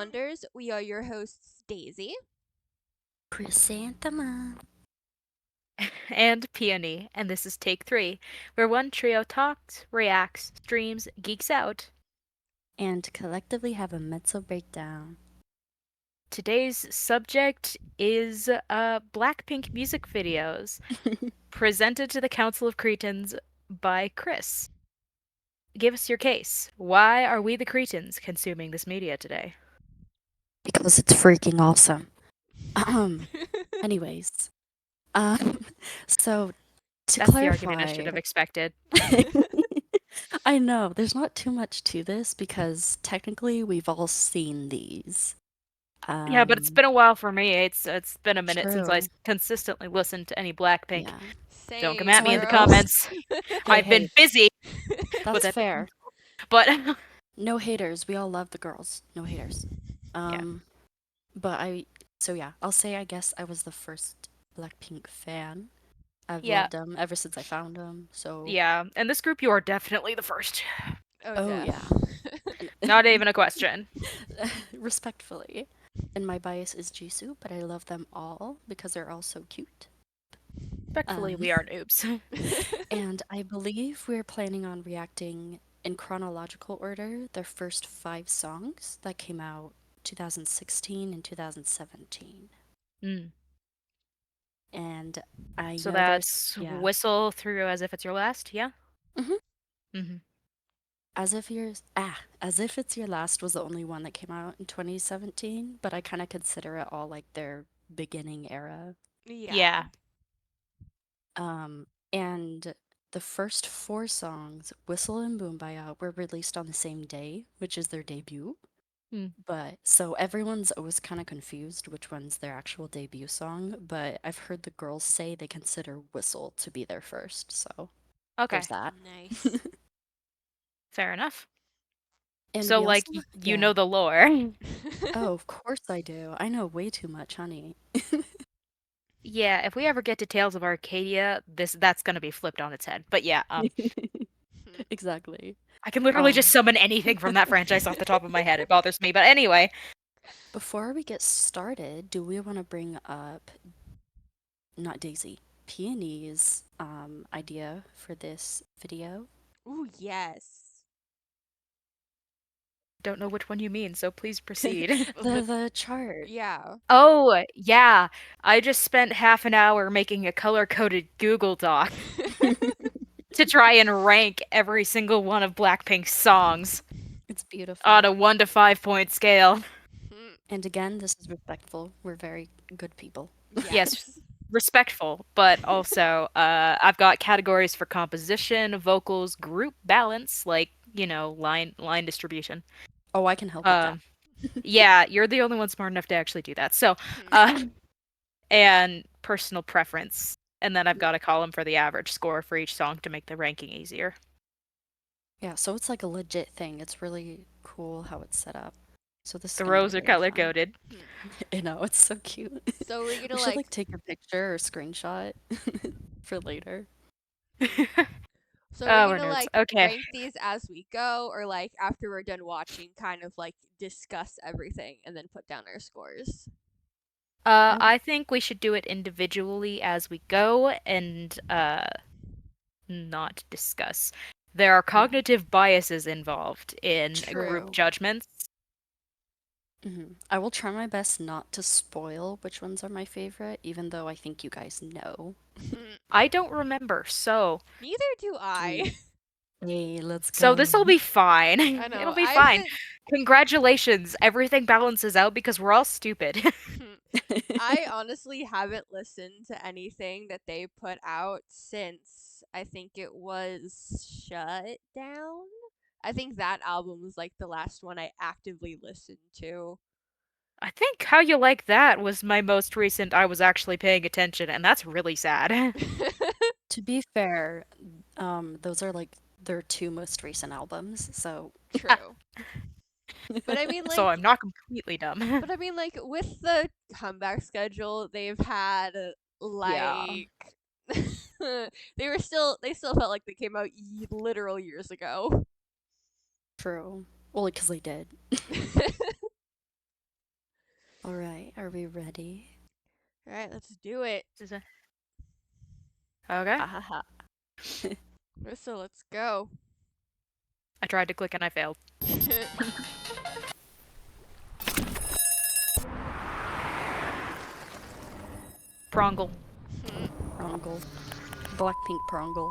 Wonders. We are your hosts, Daisy. Chrysanthemum. And Peony, and this is Take 3, where one trio talks, reacts, streams, geeks out. And collectively have a mental breakdown. Today's subject is BlackPink music videos, presented to the Council of Cretins by Chris. Give us your case. Why are we the Cretins consuming this media today? Because it's freaking awesome. Anyways, um, so to That's the argument I should clarify, have expected. I know there's not too much to this because technically we've all seen these. Yeah, but it's Um, been a while for me. It's been a minute since I true. consistently listened to any BlackPink. Yeah. Don't come Same, at So me I in the girl. comments. hey I've been hey, busy with that's it, fair. but No haters. We all love the girls. No haters. yeah, Um, but yeah, I'll say I guess I was the first Blackpink fan. I've yeah, loved them ever since I found them. So, yeah. In this group, you are definitely the first. Oh, oh Def. yeah, Not even a question. respectfully. And my bias is Jisoo, but I love them all because they're all so cute. Respectfully, Um, we are noobs. and I believe we're planning on reacting in chronological order their first 5 songs that came out 2016 and 2017. Mm. And I So know that's yeah. whistle through as if it's your last. Yeah. Mhm. Hmm. As if it's your last was the only one that came out in 2017, but I kind of consider it all like their beginning era. Yeah. Yeah. And the first 4 songs, Whistle and Boombaya, were released on the same day, which is their debut. Mm. But so everyone's always kind of confused which one's their actual debut song, but I've heard the girls say they consider Whistle to be their first, so there's Okay. that. Nice. Fair enough. And So we like also, you yeah. know the lore. Oh, of course I do. I know way too much, honey. Yeah. If we ever get to Tales of Arcadia, that's gonna be flipped on its head. But yeah. Exactly. I can literally just Um, summon anything from that franchise off the top of my head. It bothers me. But anyway. Before we get started, do we want to bring up, not Daisy, Peony's idea for this video? Ooh, yes. Don't know which one you mean, so please proceed. The chart. Yeah. Oh, yeah. I just spent half an hour making a color-coded Google Doc to try and rank every single one of Blackpink's songs It's on beautiful. a 1 to 5 point scale. And again, this is respectful. We're very good people. Yes, Yes. respectful, but also I've got categories for composition, vocals, group balance, like, line distribution. Oh, I can help with that. Um yeah, you're the only one smart enough to actually do that. So, uh and personal preference. And then I've got a column for the average score for each song to make the ranking easier. Yeah, so it's like a legit thing. It's really cool how it's set up. So this is The gonna be rows are really color fun. coded. I know, it's so cute. So we're We gonna should like like take a picture or screenshot for later. so we're Oh, we're gonna nerds. like Okay. rank these as we go, or like after we're done watching, kind of like discuss everything and then put down our scores. I think we should do it individually as we go and not discuss. There are Yeah, cognitive biases involved in group true. judgments. I will try my best not to spoil which ones are my favorite, even though I think you guys know. I don't remember, so Neither do I. Sweet. Hey, let's so go. this'll be fine. I It'll know. be I fine. haven't. Congratulations. Everything balances out because we're all stupid. I honestly haven't listened to anything that they put out since I think it was Shut Down. I think that album was like the last one I actively listened to. I think How You Like That was my most recent I was actually paying attention, and that's really sad. To be fair, those are like their 2 most recent albums, so True. But I mean So like I'm not completely dumb. but I mean like with the comeback schedule they've had yeah, like they still felt like they came out literal years ago. true. Well, because they did. All right, are we ready? All right, let's do it. Okay. Ahaha. So let's go. I tried to click and I failed. Prongle. Prongle. Blackpink Prongle.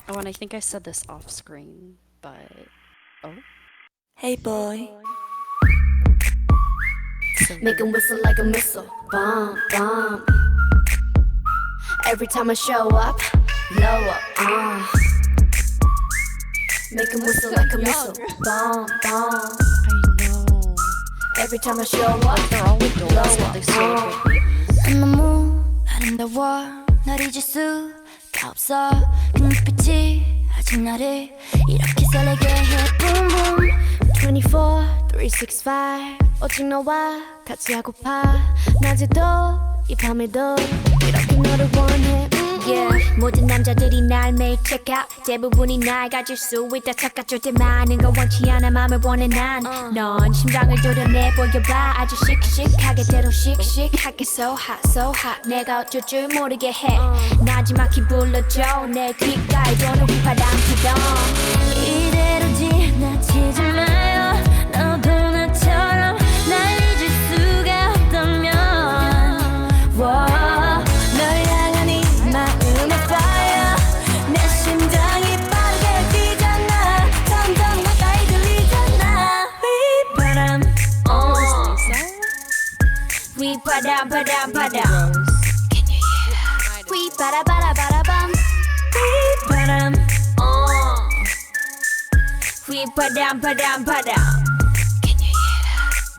Oh, and I think I said this off screen, but oh. Hey boy, So make him whistle like a missile. Bomb, bomb. Every time I show up, blow up. Make him whistle so like a young. missile. Bomb, bomb. I know. Every time I show up, They're all adults, but they still look like babies. 너무 아름다워. 널 잊을 수가 없어. 그 눈빛이 아직 나를 이렇게 설레게 해. Boom boom. 24, 365. 오직 너와 같이 하고파. 낮에도 이 밤에도 이렇게 너를 원해. Yeah. 모든 남자들이 날 매일 check out. 대부분이 날 가질 수 있다 착각할 때 많은 걸 원치 않아 맘을 원해 난. 넌 심장을 도려내 보여봐. 아주 씩씩하게 때로 씩씩하게 so hot 내가 어쩔 줄 모르게 해. 나지막히 불러줘 내 귓가에 도는 휘파람 피던. 이대로 지나치지 마요. 너도 나처럼 날 잊을 수가 없다면. 널 향한 이 마음의 fire. 내 심장이 빠르게 뛰잖아. 점점 가까이 들리잖아. 휘바람 휘바람 바람 바람. 휘바라바라바라밤. 휘바람 휘바람 바람 바람.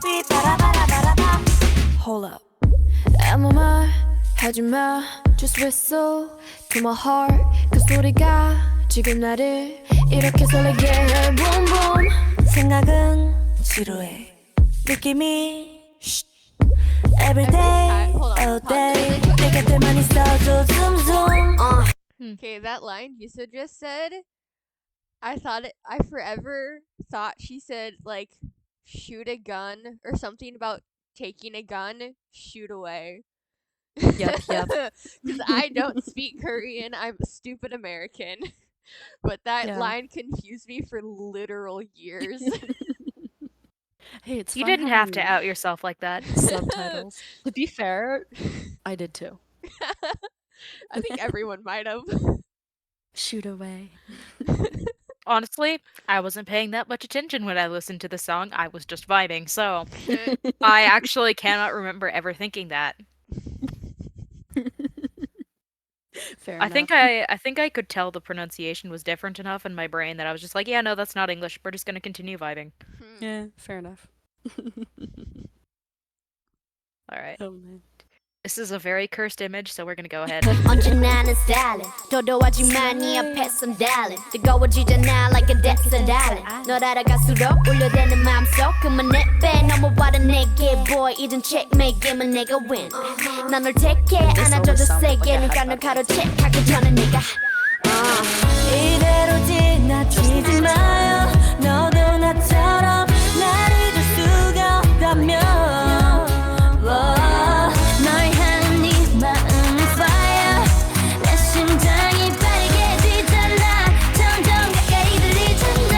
휘바라바라바라밤. Hold up. 아무 말 하지마. Just whistle to my heart. 그 소리가 지금 나를 이렇게 설레게 해. Boom boom. 생각은 지루해. 느낌이 Every day, Hold on. all Pause day. really quick. 내 곁에만 있어줘. Zoom zoom. Okay, that line Yusa just said, I forever thought she said, like, shoot a gun or something about taking a gun, shoot away. Yep. Because I don't speak Korean, I'm a stupid American. But that Yeah. line confused me for literal years. Hey, it's You fun didn't have to having out yourself like that. subtitles. To be fair, I did too. I think everyone might have. Shoot away. Honestly, I wasn't paying that much attention when I listened to the song. I was just vibing, so I actually cannot remember ever thinking that. Fair I enough. think I could tell the pronunciation was different enough in my brain that I was just like, yeah, no, that's not English. We're just gonna continue vibing. Yeah, fair enough. All right. Oh man. This is a very cursed image, so we're gonna go ahead. 언제나는 stylin'. 도도하지만 네 앞에 some darling. 뜨거워지잖아 like a desert island. 널 알아갈수록 울려대는 마음속 그만 내빼 넘어와라 내게 boy 이젠 checkmate 게임은 내가 win. 난 널 택해 안아줘도 세게 눈가 널 가로채하기 전에 네가 이대로 지나치지 마요. 너도 나처럼 날 잊을 수가 없다면. 널 향한 네 마음은 fire. 내 심장이 빠르게 뛰잖아. 점점 가까이 들리잖아.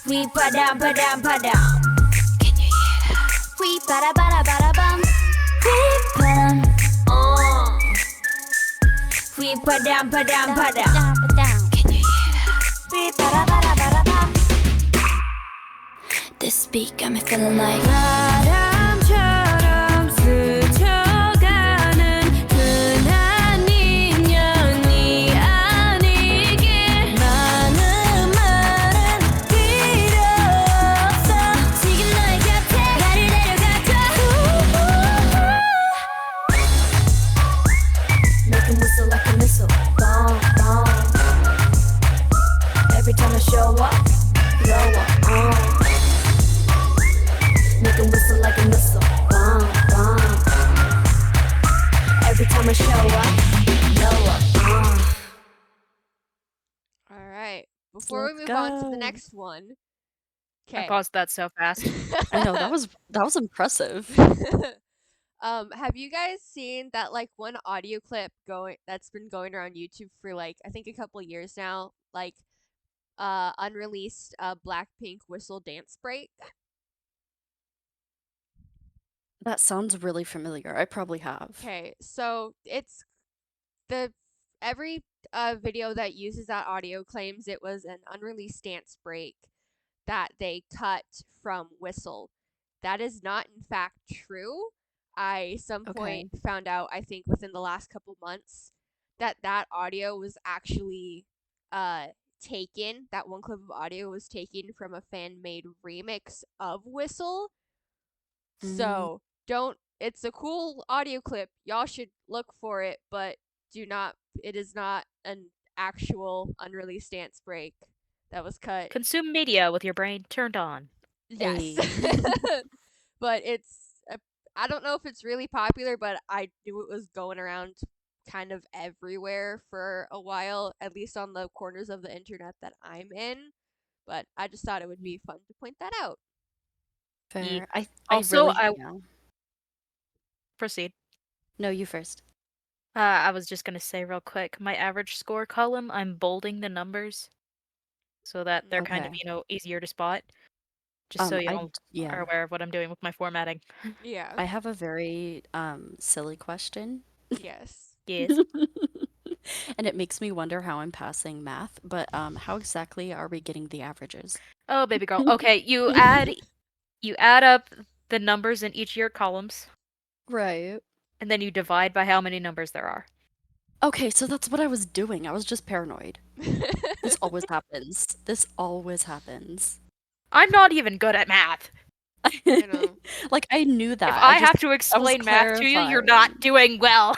휘바람 휘바람 바람 바람. Can you hear that? 휘바라바라바라밤. 휘바람 휘바람 바람 바람. Can you hear that? 휘바라바라바라밤. This beat got me feeling like 바람처럼 스쳐가는 흔한 인연이 아니길. 많은 말은 필요 없어. 지금 너의 곁에 나를 데려가줘. Make him whistle like a missile. Bomb, bomb. Every time I show up, blow up. Make him whistle like a missile. Bomb, bomb. Every time I show up, blow up. Alright. before we Let's move on to the go. next one, I okay. paused that so fast. I know that was impressive. Have you guys seen that like one audio clip going that's been going around YouTube for like I think a couple years now, like unreleased Blackpink whistle dance break? That sounds really familiar. I probably have. Okay, so it's the every video that uses that audio claims it was an unreleased dance break that they cut from Whistle. That is not in fact true. I some point Okay. found out I think within the last couple months that that audio was actually uh taken, that one clip of audio was taken from a fan made remix of Whistle. Mm, So, don't it's a cool audio clip. Y'all should look for it, but do not it is not an actual unreleased dance break that was cut. Consume media with your brain turned on. Yes. a But I don't know if it's really popular, but I knew it was going around kind of everywhere for a while, at least on the corners of the internet that I'm in. But I just thought it would be fun to point that out. Ye. fair. I Also, really I yeah. proceed. No, you first. I was just gonna say real quick, my average score column, I'm bolding the numbers so that they're kind of, Okay. easier to spot, just so I y'all are yeah. aware of what I'm doing with my formatting. Yeah. I have a very silly question. Yes. Yes. And it makes me wonder how I'm passing math, but how exactly are we getting the averages? Oh, baby girl. Okay, you add up the numbers in each of your columns, Right. and then you divide by how many numbers there are. Okay, so that's what I was doing. I was just paranoid. This always happens. This always happens. I'm not even good at math. I know. Like I knew If that. I have to I was explain math to you, you're not clarifying. doing well.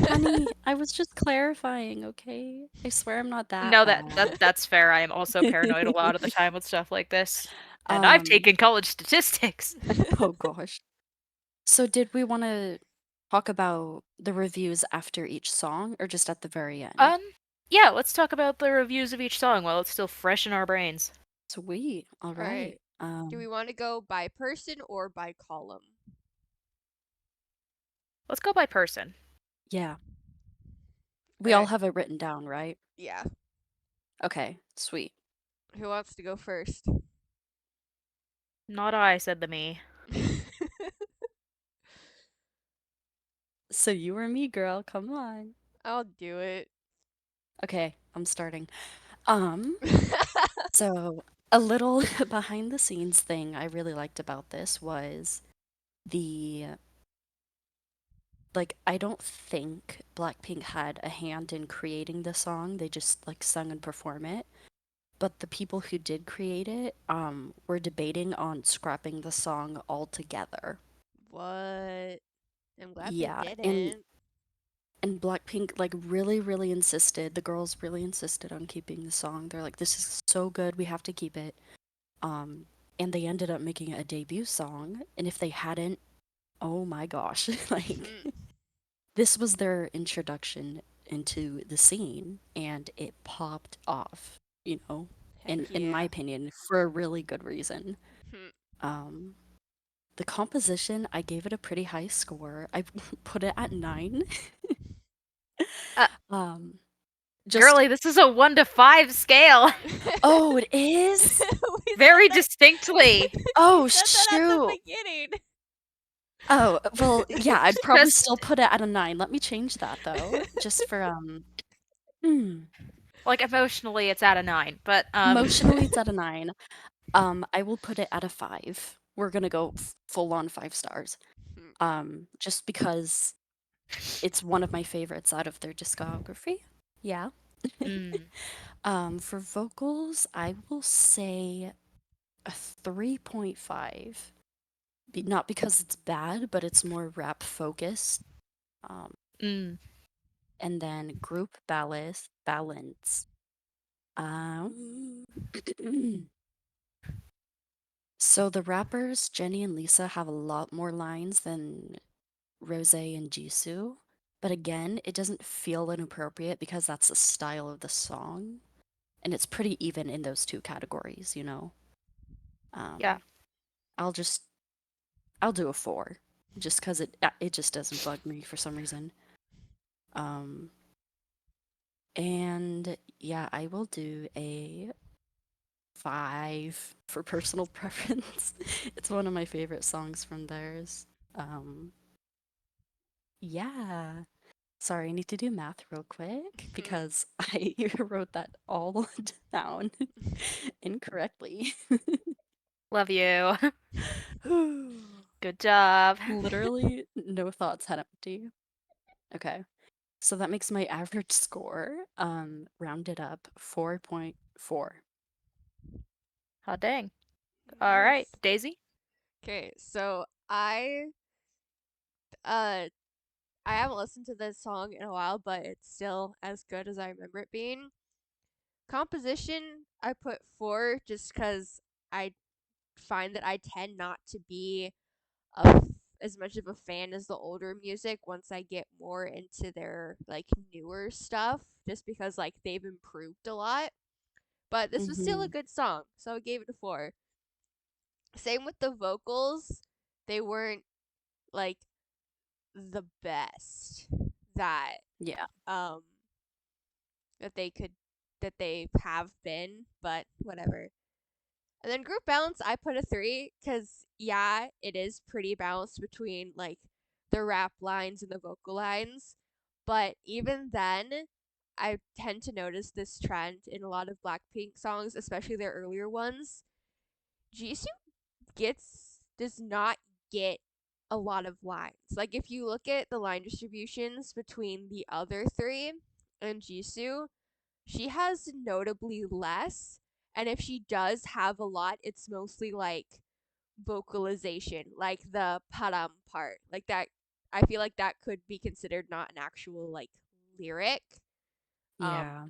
Honey, I was just clarifying, okay? I swear I'm not that No, that, bad. that that's fair. I am also paranoid a lot of the time with stuff like this. And I've Um, taken college statistics. oh gosh. So did we want to talk about the reviews after each song or just at the very end? Um, yeah, let's talk about the reviews of each song while it's still fresh in our brains. Sweet. All All right. right. Do we want to go by person or by column? Let's go by person. Yeah. We all Okay. have it written down, right? Yeah. Okay, sweet. Who wants to go first? Not I, said the me. So you or me, girl, come on. I'll do it. Okay, I'm starting. Um, so a little behind the scenes thing I really liked about this was the like I don't think Blackpink had a hand in creating the song. They just like sung and perform it. But the people who did create it were debating on scrapping the song altogether. What? I'm glad they Yeah, didn't. and Blackpink like really insisted. The girls really insisted on keeping the song. They're like, "This is so good, we have to keep it." Um, and they ended up making it a debut song. And if they hadn't, oh my gosh, like this was their introduction into the scene, and it popped off. You know, Heck in my yeah. opinion, for a really good reason. Um, the composition, I gave it a pretty high score. I put it at 9. Uh, Um, just Girly, this is a 1 to 5 scale. oh, it is? Very distinctly. Oh, We said that at the shoot. beginning. Oh, well, yeah, I'd probably Just still put it at a 9. Let me change that though, just for hmm, like emotionally it's at a 9, but emotionally it's at a 9. I will put it at a 5. We're gonna go full on 5 stars. Just because it's one of my favorites out of their discography. Yeah. mm, For vocals, I will say a 3.5. Not because it's bad, but it's more rap focused. Um, mm, and then group balance. Um, so the rappers Jenny and Lisa have a lot more lines than Rose and Jisoo, but again, it doesn't feel inappropriate because that's the style of the song. and it's pretty even in those two categories, you know. Yeah. Um, I'll just I'll do a 4, just because it just doesn't bug me for some reason. Um, and yeah, I will do a 5 for personal preference. It's one of my favorite songs from theirs. Um, yeah. Sorry, I need to do math real quick because I wrote that all down incorrectly. Love you. Good job. Literally, no thoughts had empty. Okay. So that makes my average score, rounded up 4.4. Hot dang. All right, Nice. Daisy. Okay, so uh I haven't listened to this song in a while, but it's still as good as I remember it being. Composition, I put 4 just because I find that I tend not to be as much of a fan as the older music once I get more into their like newer stuff, just because like they've improved a lot. But this was still a Mm-hmm. good song, so I gave it a 4. Same with the vocals, they weren't like the best that Yeah. um that they could that they have been, but whatever. And then group balance, I put a 3 because yeah, it is pretty balanced between like the rap lines and the vocal lines. But even then, I tend to notice this trend in a lot of Blackpink songs, especially their earlier ones. Jisoo does not get a lot of lines. Like if you look at the line distributions between the other three and Jisoo, she has notably less. And if she does have a lot, it's mostly like vocalization, like the param part. Like that, I feel like that could be considered not an actual like lyric. Um, Yeah.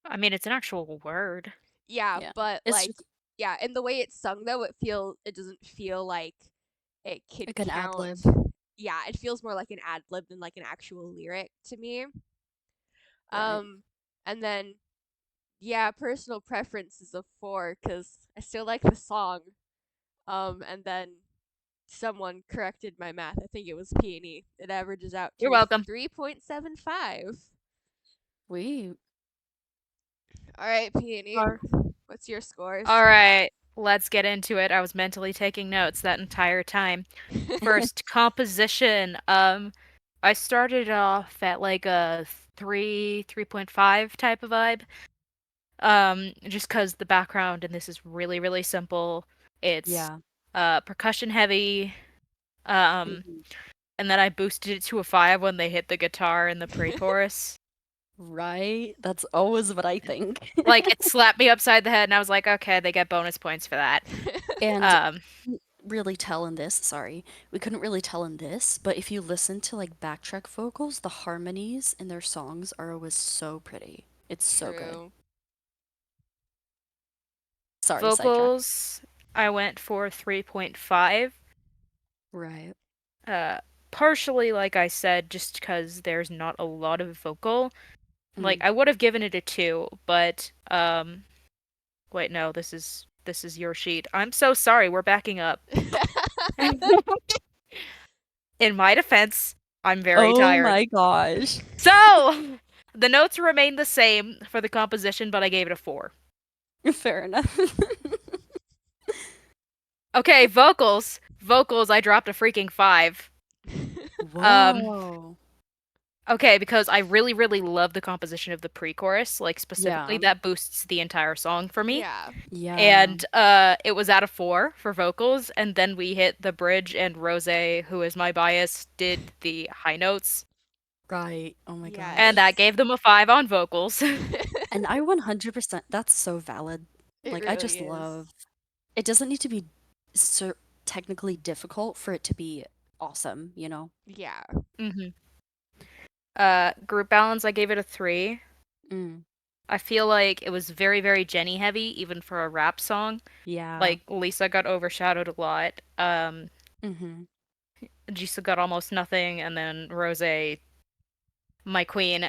I mean, it's an actual word. yeah, Yeah. but It's like, just yeah, and the way it's sung though, it doesn't feel like it could like an ad count. lib. Yeah, it feels more like an ad lib than like an actual lyric to me. Right. Um, and then yeah, personal preference is a 4 because I still like the song. And then someone corrected my math. I think it was Peony. It averages out You're to a welcome. 3.75. We All right, Peony. All What's your scores? all right, let's get into it. I was mentally taking notes that entire time. First, composition. I started off at like a 3.5 type of vibe. Just because the background in this is really, really simple. It's yeah. percussion heavy. Um, Mhm. and then I boosted it to a 5 when they hit the guitar in the pre-chorus. Right? That's always what I think. Like it slapped me upside the head, and I was like, okay, they get bonus points for that. And Um, couldn't really tell in this, sorry. We couldn't really tell in this, but if you listen to like backtrack vocals, the harmonies in their songs are always so pretty. It's so good. True. Sorry, sidetrack. vocals, I went for 3.5. Right. Uh, partially, like I said, just because there's not a lot of vocal. Like Mm. I would have given it a 2, but wait, no, this is your sheet. I'm so sorry. We're backing up. In my defense, I'm very Oh tired. my gosh. So, the notes remain the same for the composition, but I gave it a 4. Fair enough. Okay, vocals. Vocals, I dropped a freaking 5. Um, Whoa. okay, because I really, really love the composition of the pre-chorus, like specifically Yeah. that boosts the entire song for me. Yeah. Yeah. And it was at a 4 for vocals, and then we hit the bridge, and Rose, who is my bias, did the high notes, Right. Oh my and gosh. that Yes. gave them a 5 on vocals. And I 100%, that's so valid. It Like, I really just is. love it doesn't need to be so technically difficult for it to be awesome, you know? Yeah. hmm Group balance, I gave it a 3. Mm. I feel like it was very, very Jenny heavy, even for a rap song. Yeah. Like Lisa got overshadowed a lot. Mhm. Jisa got almost nothing, and then Rose my queen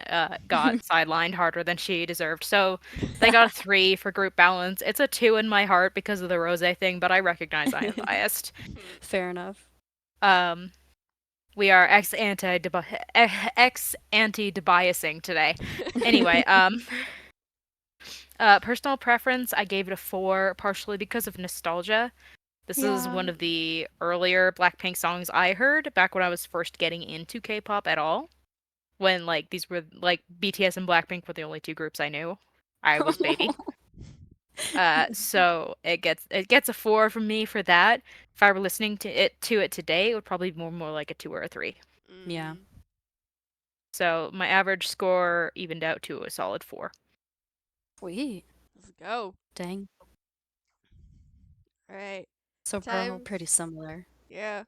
got sidelined harder than she deserved. So they got a 3 for group balance. It's a 2 in my heart because of the rose thing, but I recognize I am biased. Fair enough. We are ex anti debiasing today. Anyway, personal preference, I gave it a 4, partially because of nostalgia. This is one of the earlier Blackpink songs I heard back when I was first getting into K-pop at all. When like these were like BTS and Blackpink were the only 2 groups I knew. I was baby. So it gets a 4 from me for that. If I were listening to it today, it would probably be more like a 2 or a 3. Yeah. So my average score evened out to a solid 4. Sweet. Let's go. Dang. All right. So we're all pretty similar. Yeah.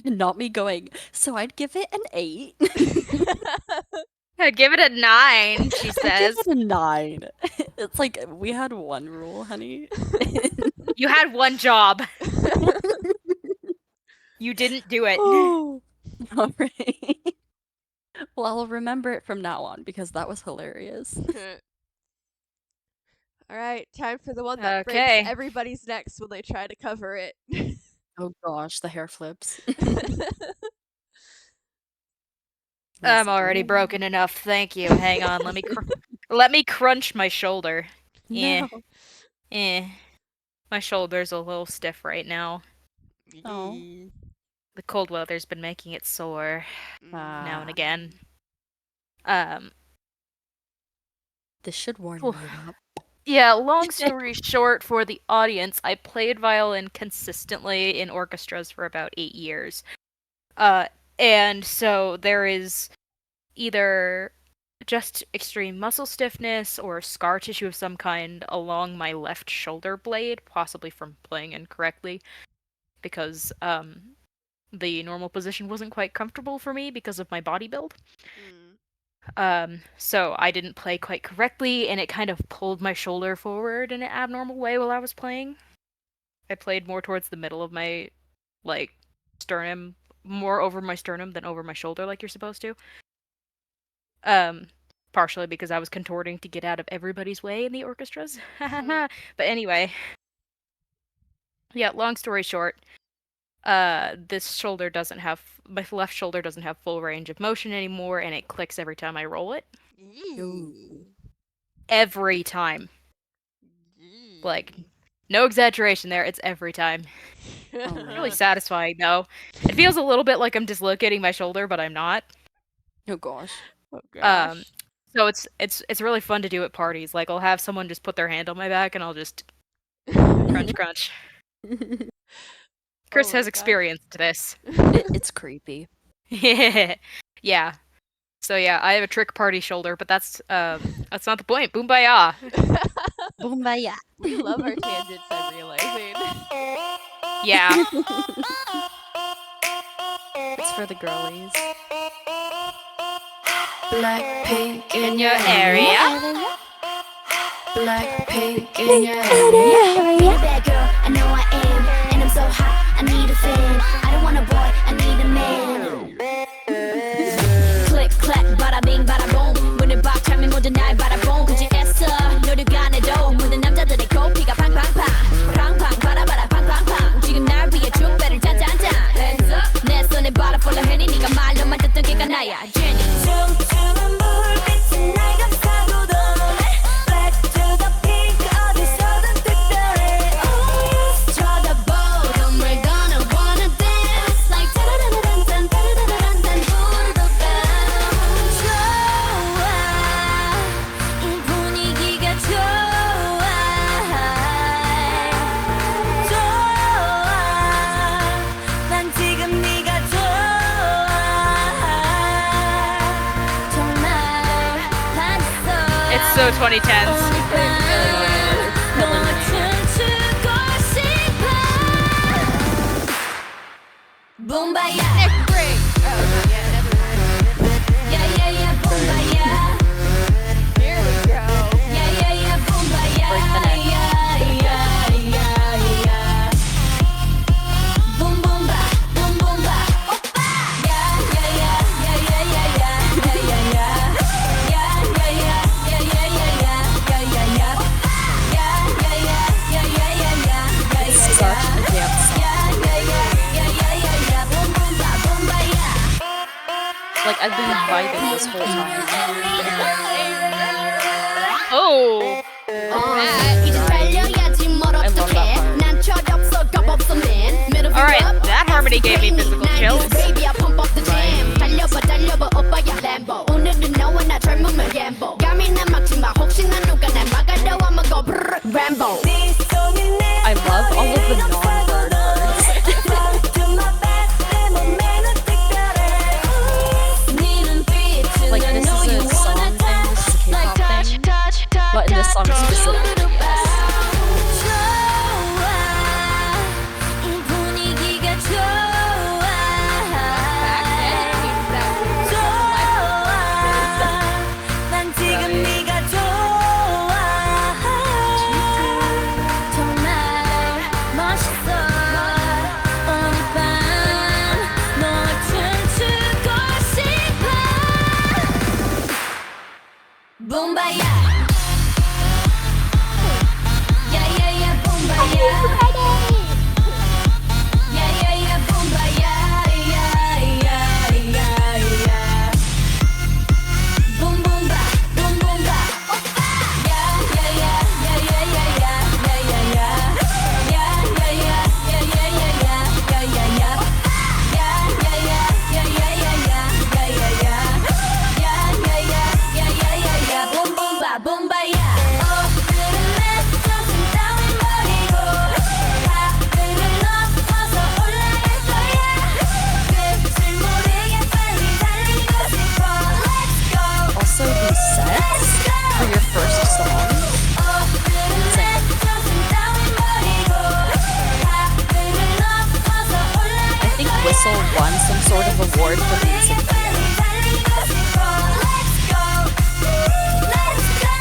Not me going, so I'd give it an 8. I'd give it a 9, she I'd says. give it a 9. It's like, we had one rule, honey. You had one job. You didn't do it. Oh. All right. Well, I'll remember it from now on because that was hilarious. All right, time for the one that Okay. breaks everybody's necks when they try to cover it. Oh gosh, the hair flips. I'm already broken enough. Thank you. Hang on. Let me crunch my shoulder. No. My shoulder's a little stiff right now. Oh. The cold weather's been making it sore now and again. This should warm you up. Yeah, long story short for the audience, I played violin consistently in orchestras for about 8 years. And so there is either just extreme muscle stiffness or scar tissue of some kind along my left shoulder blade, possibly from playing incorrectly, because the normal position wasn't quite comfortable for me because of my body build. So I didn't play quite correctly, and it kind of pulled my shoulder forward in an abnormal way while I was playing. I played more towards the middle of my, like, sternum, more over my sternum than over my shoulder like you're supposed to. Partially because I was contorting to get out of everybody's way in the orchestras. But anyway. Yeah, long story short, this shoulder doesn't have, my left shoulder doesn't have full range of motion anymore, and it clicks every time I roll it. Every time. Like, no exaggeration there, it's every time. Really satisfying, though. It feels a little bit like I'm dislocating my shoulder, but I'm not. Oh gosh. Oh gosh. So it's really fun to do at parties. Like, I'll have someone just put their hand on my back, and I'll just crunch, crunch. Chris has experience to this. It's creepy. Yeah. So yeah, I have a trick party shoulder, but that's not the point. Boombaya. Boombaya. We love our tangents, I'm realizing. Yeah. It's for the girlies. Blackpink In your area. Blackpink in your area. Bad girl, I know I am, and I'm so hot, I need a fan. I don't want a boy, I need a man. Click clack, bada bing, bada boom. 문을 박 차면 모두 날 바라본. 굳이 애써 노력 안 해도 모든 남자들의 코피가 팡팡팡. 팡팡 바라바라 팡팡팡. 지금 날 위해 축배를 짠짠짠. Hands up. 내 손에 바라 풀러 해니 네가 말로만 듣던 걔가 나야. Jenny. 춤추는 불빛은 날 감싸고 도네. Back to the pink 어디서든 특별해. Oh yes. 쳐다보. We're gonna wanna dance like 따라라란딴 따라라란딴 부르던 밤. 좋아. 이 분위기가 좋아. 좋아. 난 지금 네가 좋아. 정말 반했어. It's so 2010s. 너와 춤추고 싶어. 붐바야. Yeah, yeah, yeah, 붐바야. Here we go. Yeah, yeah, yeah, 붐바야. Break the neck. Yeah, yeah, yeah, yeah. Boom, boom, ba, boom, boom, ba. 오빠. Yeah, yeah, yeah, Like, I've been vibing this whole time. Oh! 이제 달려야지 뭘 I love 어떡해 that part. 난 철없어 겁없어 man Middle Alright, finger up, that harmony gave me ass physical bang, chills. baby I pump up the jam 달려봐 달려봐 오빠야 Lambo 오늘은 너와 나 젊음을 gamble 감히 난 막지마 혹시나 누가 날 막아도 I'ma go brrr, Rambo I love all of the non-word words. Like, this is a song thing, this is a K-pop thing, but in this song specifically, yes. 이 분위기가 좋아 Back then, it means that we were 난 지금 네가 좋아 정말 멋있어 오늘 밤 널 춤추고 싶어 붐바야 야야야 붐바야 야야야 붐바야 야야야야 붐붐바 붐붐바 오빠 야야야 야야야야 야야야 야야야 야야야야 야야야 야야야 야야야야 야야야 야야야 야야야야 붐붐바 붐바야 오늘은 내 정신 따윈 버리고 하늘을 넘어서 올라갈 거야 끝을 모르게 빨리 달리고 싶어 Let's go Also, these sets for your first song. 오늘은 내 정신 따윈 버리고 하늘을 넘어서 올라갈 I think Whistle won some sort of award for the music video. 달리고 싶어 Let's go Let's go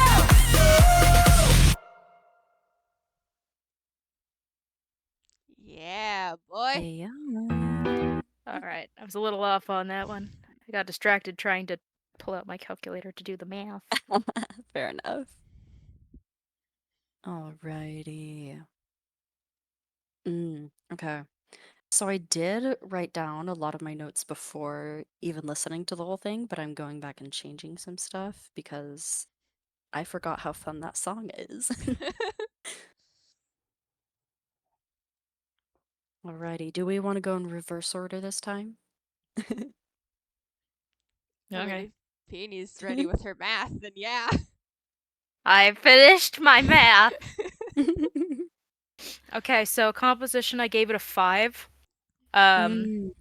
Yeah, boy. Yeah. Alright, I was a little off on that one. I got distracted trying to pull out my calculator to do the math. Fair enough. Alrighty. Okay. So I did write down a lot of my notes before even listening to the whole thing, but I'm going back and changing some stuff because I forgot how fun that song is. Alrighty, do we want to go in reverse order this time? I mean, Okay. if Peony's ready with her math, then yeah. I finished my math! Okay, so composition, I gave it a 5. Mm,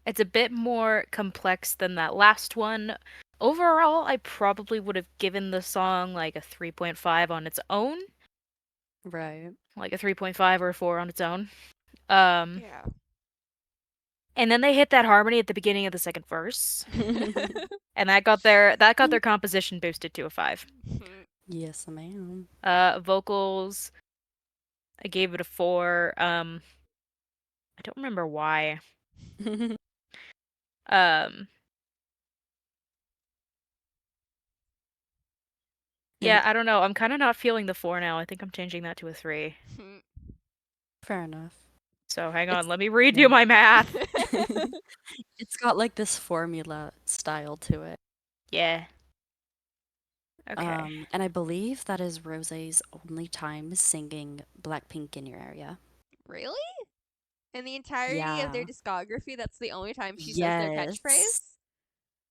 It's a bit more complex than that last one. Overall, I probably would have given the song like a 3.5 on its own, right. like a 3.5 or a 4 on its own. Yeah. And then they hit that harmony at the beginning of the second verse, and that got their composition boosted to a 5. Yes, ma'am. Vocals, I gave it a 4. I don't remember why. Yeah, I don't know. I'm kind of not feeling the 4 now. I think I'm changing that to a 3. Fair enough. So hang It's- on, let me redo yeah. my math. It's got like this formula style to it. Yeah. Okay. And I believe that is Rose's only time singing BlackPink in your area. Really? In the entirety of their Yeah. discography, that's the only time she says their catchphrase?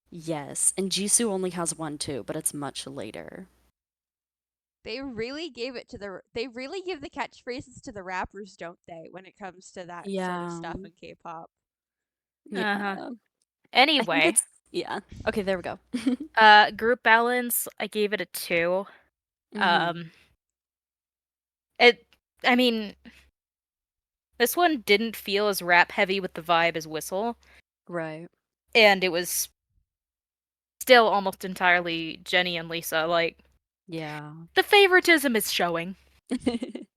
Yes, and Jisoo only has one too, but it's much later. They really give it to they really give the catchphrases to the rappers, don't they, when it comes to that sort of stuff in K-pop. Yeah. I think Anyway, it's yeah. Okay, there we go. group balance, I gave it a 2. Mhm. I mean, this one didn't feel as rap heavy with the vibe as Whistle, Right. and it was still almost entirely Jenny and Lisa. Like, Yeah. the favoritism is showing.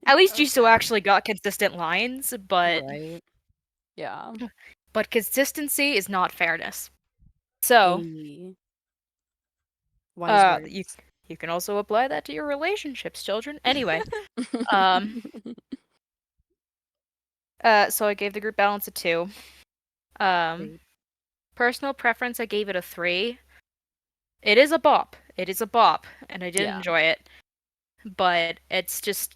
At least Jisoo Okay. actually got consistent lines, but Right. Yeah. but consistency is not fairness. So, Hey. Wise you words. you can also apply that to your relationships, children. Anyway, um, so I gave the group balance a 2. Great. Personal preference, I gave it a 3. It is a bop. It is a bop, and I did Yeah, enjoy it. But it's just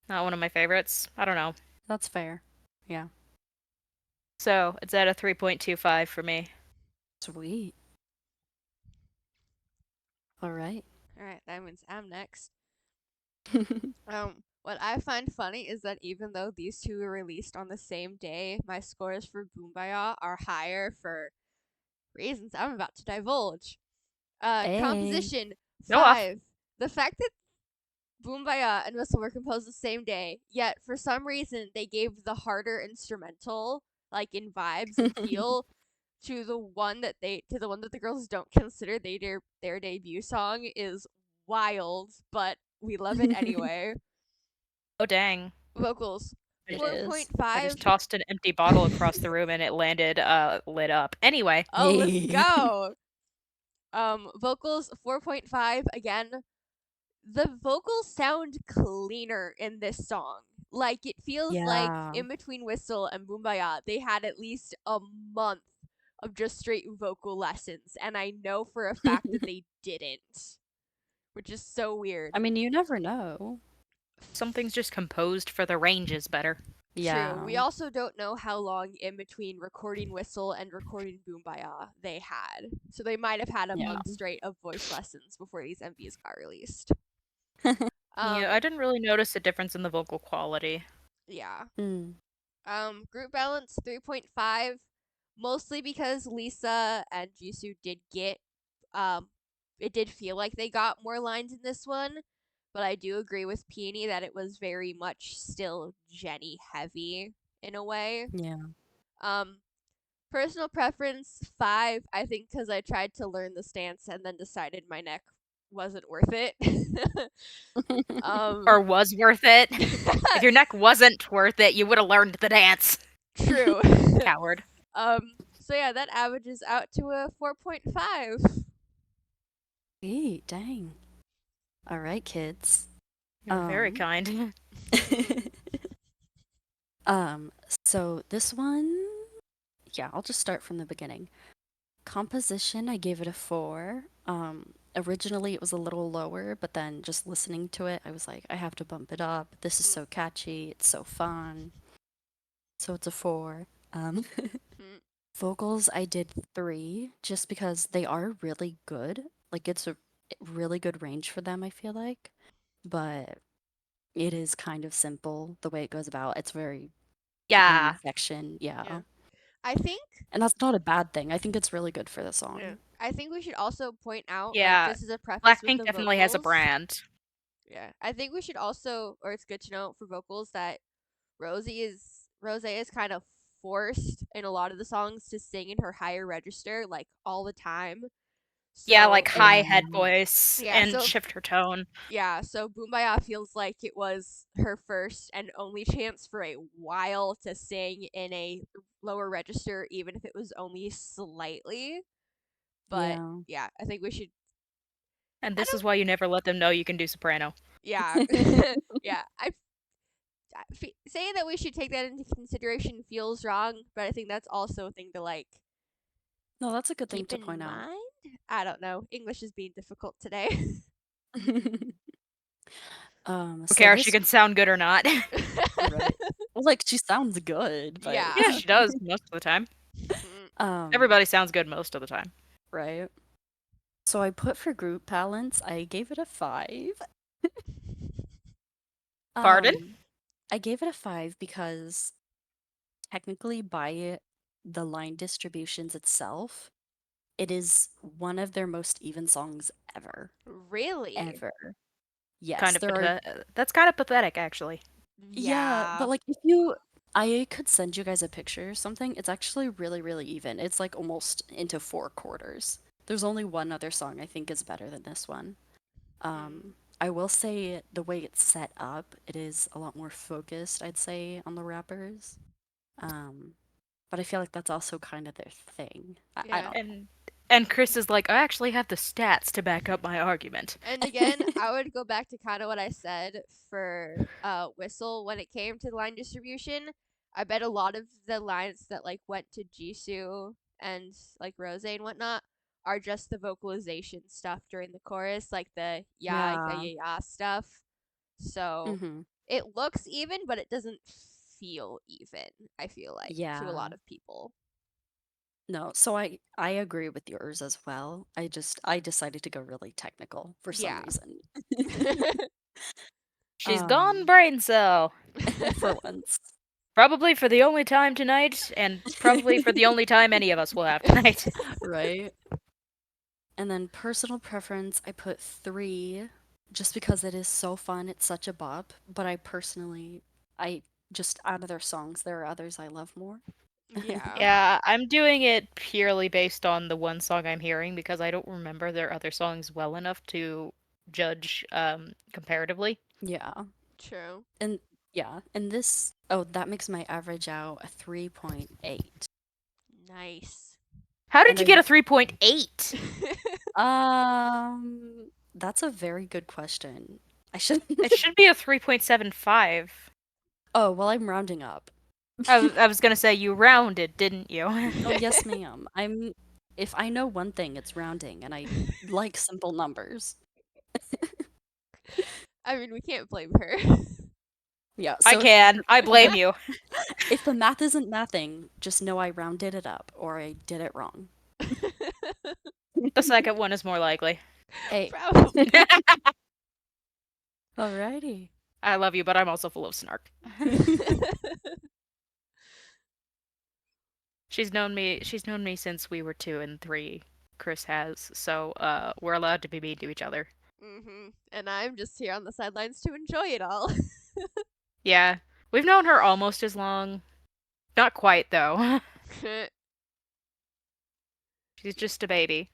not one of my favorites. I don't know. that's fair. Yeah. So it's at a 3.25 for me. Sweet. All right. All right, that means I'm next. What I find funny is that even though these two were released on the same day, my scores for Boombaya are higher for reasons I'm about to divulge. Hey. Composition Go off. 5. The fact that Boombaya and Whistle were composed the same day, yet for some reason they gave the harder instrumental, like in vibes and feel, to the one that the girls don't consider their debut song is wild, but we love it anyway. Oh, dang. Vocals It is. I 4.5. just tossed an empty bottle across the room and it landed lit up. Anyway, Oh, let's Hey. go. Vocals 4.5 again. The vocals sound cleaner in this song. Like it feels like Yeah. in between Whistle and Boombaya, they had at least a month of just straight vocal lessons, and I know for a fact that they didn't, which is so weird. I mean, you never know. something's just composed for the ranges better. True. Yeah. We also don't know how long in between recording Whistle and recording Boombaya they had. So they might have had a Yeah. month straight of voice lessons before these MVs got released. Yeah, I didn't really notice a difference in the vocal quality. Yeah. Mm. Group balance 3.5, mostly because Lisa and Jisoo did get it did feel like they got more lines in this one, but I do agree with Peony that it was very much still Jenny heavy in a way. Yeah. Um Personal preference 5, I think cuz I tried to learn the stance and then decided my neck wasn't worth it. um Or was worth it. If your neck wasn't worth it, you would have learned the dance. True. Coward. So yeah, that averages out to a 4.5. Sweet. Dang. All right, kids. You're very kind. um, so this one, yeah, I'll just start from the beginning. Composition, I gave it a 4. Originally it was a little lower, but then just listening to it, I was like, I have to bump it up. This is so catchy. It's so fun. So it's a 4. Vocals, I did 3 just because they are really good. Like it's a really good range for them, I feel like. But it is kind of simple the way it goes about. It's very one Yeah. section, Yeah. yeah. I think And that's not a bad thing. I think it's really good for the yeah. song. I think we should also point out like Yeah. this is a preface with BlackPink the definitely has a vocals. brand. Yeah. I think we should also or it's good to know for vocals that Rose is kind of forced in a lot of the songs to sing in her higher register like all the time. Yeah, So like it high head Yeah. voice yeah, and so shift her tone. yeah, so Boombaya feels like it was her first and only chance for a while to sing in a lower register, even if it was only slightly. But Yeah. yeah, I think we should. And I this don't. is why you never let them know you can do soprano. Yeah, yeah. Saying that we should take that into consideration feels wrong, but I think that's also a thing to like No, that's a good thing keep to in point out. mind. I don't know. English is being difficult today. Who So cares? She this can sound good or not. right. Well, like she sounds good, but Yeah. Yeah, she does most of the time. Mm. Everybody sounds good most of the time. right. So I put for group balance, I gave it a 5. Pardon? I gave it a 5 because technically by the line distributions itself, it is one of their most even songs ever. Really? Ever. Kind Yes, of there are that's kind of pathetic, actually. yeah, Yeah. but like if you I could send you guys a picture or something. It's actually really, really even. It's like almost into 4 quarters. There's only one other song I think is better than this one. Mm. I will say the way it's set up, it is a lot more focused, I'd say, on the rappers. Um, but I feel like that's also kind of their thing. I Yeah. don't know. And Chris is like, I actually have the stats to back up my argument. And again, I would go back to kind of what I said for Whistle when it came to line distribution. I bet a lot of the lines that like went to Jisoo and like Rose and whatnot are just the vocalization stuff during the chorus, like the yeah stuff. So Mm-hmm. it looks even, but it doesn't feel even, I feel like, to a Yeah. lot of people. No, so I agree with yours as well. I decided to go really technical for some Yeah. reason. She's gone brain cell. For once. Probably for the only time tonight, and probably for the only time any of us will have tonight. Right? And then personal preference, I put 3 just because it is so fun. It's such a bop. But I just out of their songs, there are others I love more. Yeah. Yeah, I'm doing it purely based on the one song I'm hearing because I don't remember their other songs well enough to judge comparatively. Yeah. True. And yeah, and that makes my average out a 3.8. Nice. How did And you get a 3.8? That's a very good question. I should It should be a 3.75. Oh, well, I'm rounding up. I was gonna say you rounded, didn't you? Oh, yes, ma'am. If I know one thing, it's rounding, and I like simple numbers. I mean, we can't blame her. Yeah, I so can. I blame you. if the math isn't mathing, just know I rounded it up or I did it wrong. The second one is more likely. Hey, Probably. alrighty. I love you, but I'm also full of snark. She's known me since we were 2 and 3. Chris has, so we're allowed to be mean to each other. And I'm just here on the sidelines to enjoy it all. Yeah. We've known her almost as long. Not quite though. She's just a baby.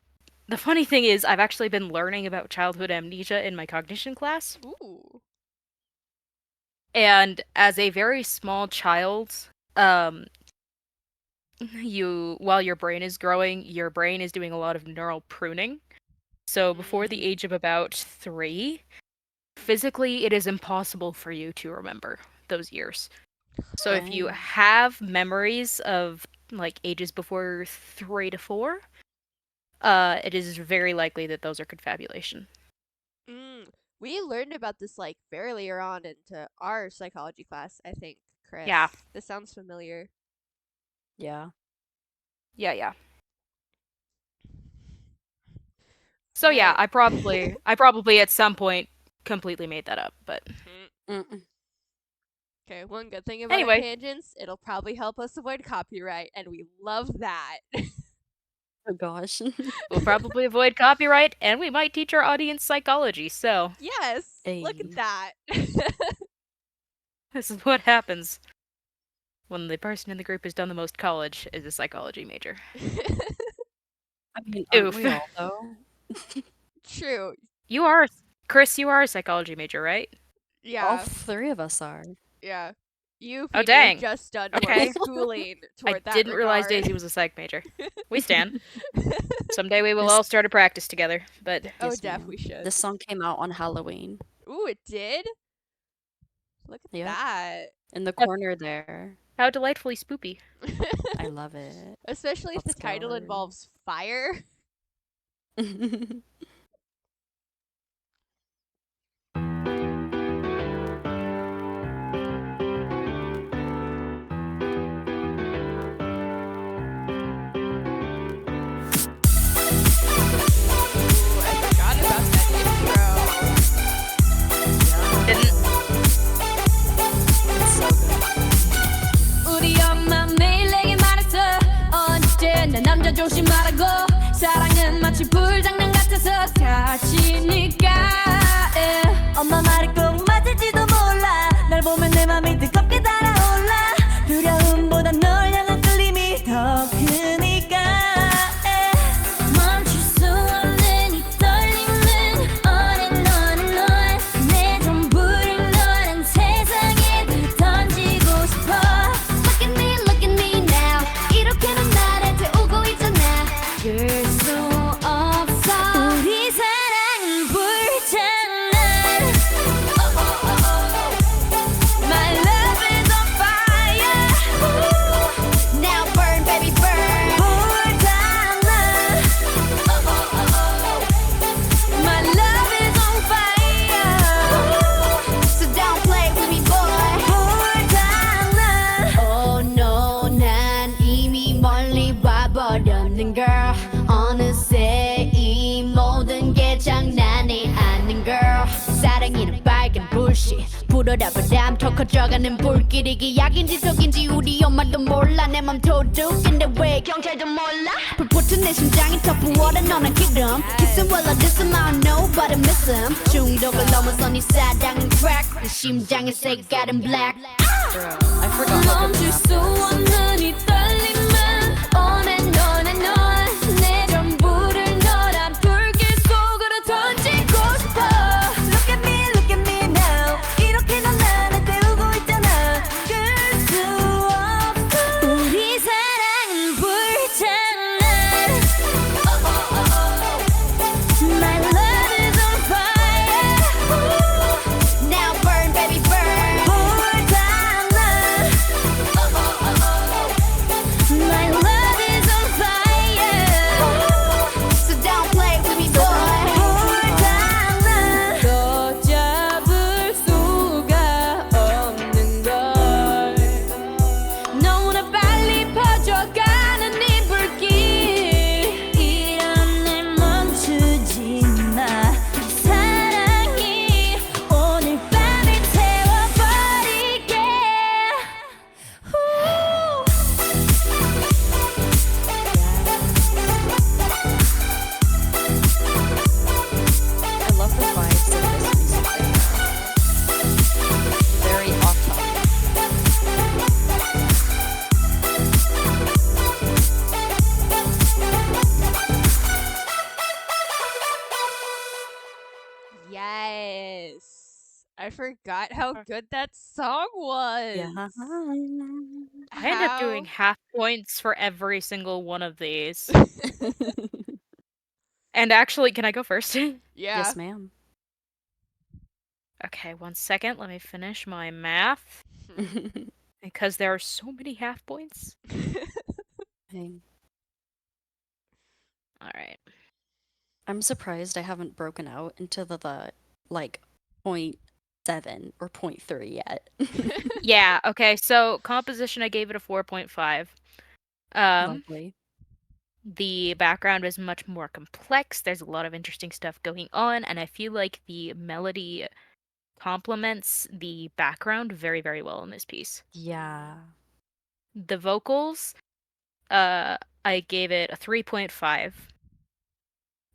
The funny thing is, I've actually been learning about childhood amnesia in my cognition class. Ooh. And as a very small child, while your brain is growing, your brain is doing a lot of neural pruning. So before the age of about 3, physically it is impossible for you to remember those years. So if you Dang. have memories of like ages before 3 to 4, it is very likely that those are confabulation. We learned about this like very later on into our psychology class, I think, Chris. Yeah. This sounds familiar. Yeah. Yeah. So yeah, Right. I probably at some point completely made that up, but Mm-mm. Okay, one good thing about Anyway. our tangents, it'll probably help us avoid copyright, and we love that. Oh gosh. we'll probably avoid copyright and we might teach our audience psychology. So, Yes, look Hey. at that. this is what happens when the person in the group who's done the most college is a psychology major. I mean, aren't Oof. we all though? True. Chris, you are a psychology major, right? All Yeah. 3 of us are. Yeah. You, Oh, Phoebe, dang. have just done Okay. more schooling I toward that didn't realize regard. Daisy was a psych major. We stand. Someday we will all start a practice together, but Oh, Yes, Def, ma'am. we should. This song came out on Halloween. Ooh, it did? Look at Yeah. that. In the corner there. how delightfully spoopy. I love it. Especially if the Let's title go. involves fire. Ooh, I forgot about that intro. Didn't It's so good. 우리 엄마 매일 내게 말했어 언제나 남자 조심하라고 사랑은 마치 불장난 같아서 다치니까 엄마 말이 꼭 맞을지도 몰라 날 보면 내 맘이 뜨겁게 달아올라 두려움보다 널 향한 끌림이 더 크니까 멈출 수 없는 이 떨림은 on and on and on 내 전부를 너란 세상에 다 던지고 싶어 look at me now 이렇게는 나를 태우고 있잖아 줄 수 없어 우리 사랑은 불장난 oh, oh, oh, oh. My love is on fire Ooh. Now burn baby burn 어느새 이 모든 게 장난이 아닌 girl 사랑이는 빨간 불씨 불어라 바람 더 커져가는 불길이 기약인지 속인지 우리 엄마도 몰라 내 맘 도둑인데 왜 경찰도 몰라 불붙은 내 심장이 더 부어라 너는 기름 Kissing while I diss him I don't know but I miss him 중독을 넘어선 이 사랑은 crack 내 심장의 색깔은 black I forgot how good 멈출 that 수 was. 없는 이 떨림은 on and on and on 내 전부를 너란 불길 속으로 던지고 싶어 look at me now 이렇게 넌 나를 태우고 있잖아 끌 수 없어 우리 사랑은 불장난 oh, oh, oh, oh. My love is on fire Ooh. Now burn baby burn 불장난 oh, oh, oh, oh. My love is on fire Ooh. So don't play with me boy 불장난 더 잡을 수가 없는 걸 너무나 빨리 퍼져가는 이 불길 이런 날 멈추지 마 사랑이 오늘 밤을 태워버리게 후. I love the vibes of this music video. Very off topic. Yes. I forgot how good that song was. Yeah. I end up doing How- half points for every single one of these. And actually, can I go first? Yeah. Yes, ma'am. Okay, 1 second. Let me finish my math. Because there are so many half points. Hey, Alright. I'm surprised I haven't broken out into the like 0.7 or 0.3 yet. Yeah, okay, so composition, I gave it a 4.5. Lovely. The background is much more complex. There's a lot of interesting stuff going on, and I feel like the melody complements the background very, very well in this piece. Yeah. The vocals, I gave it a 3.5.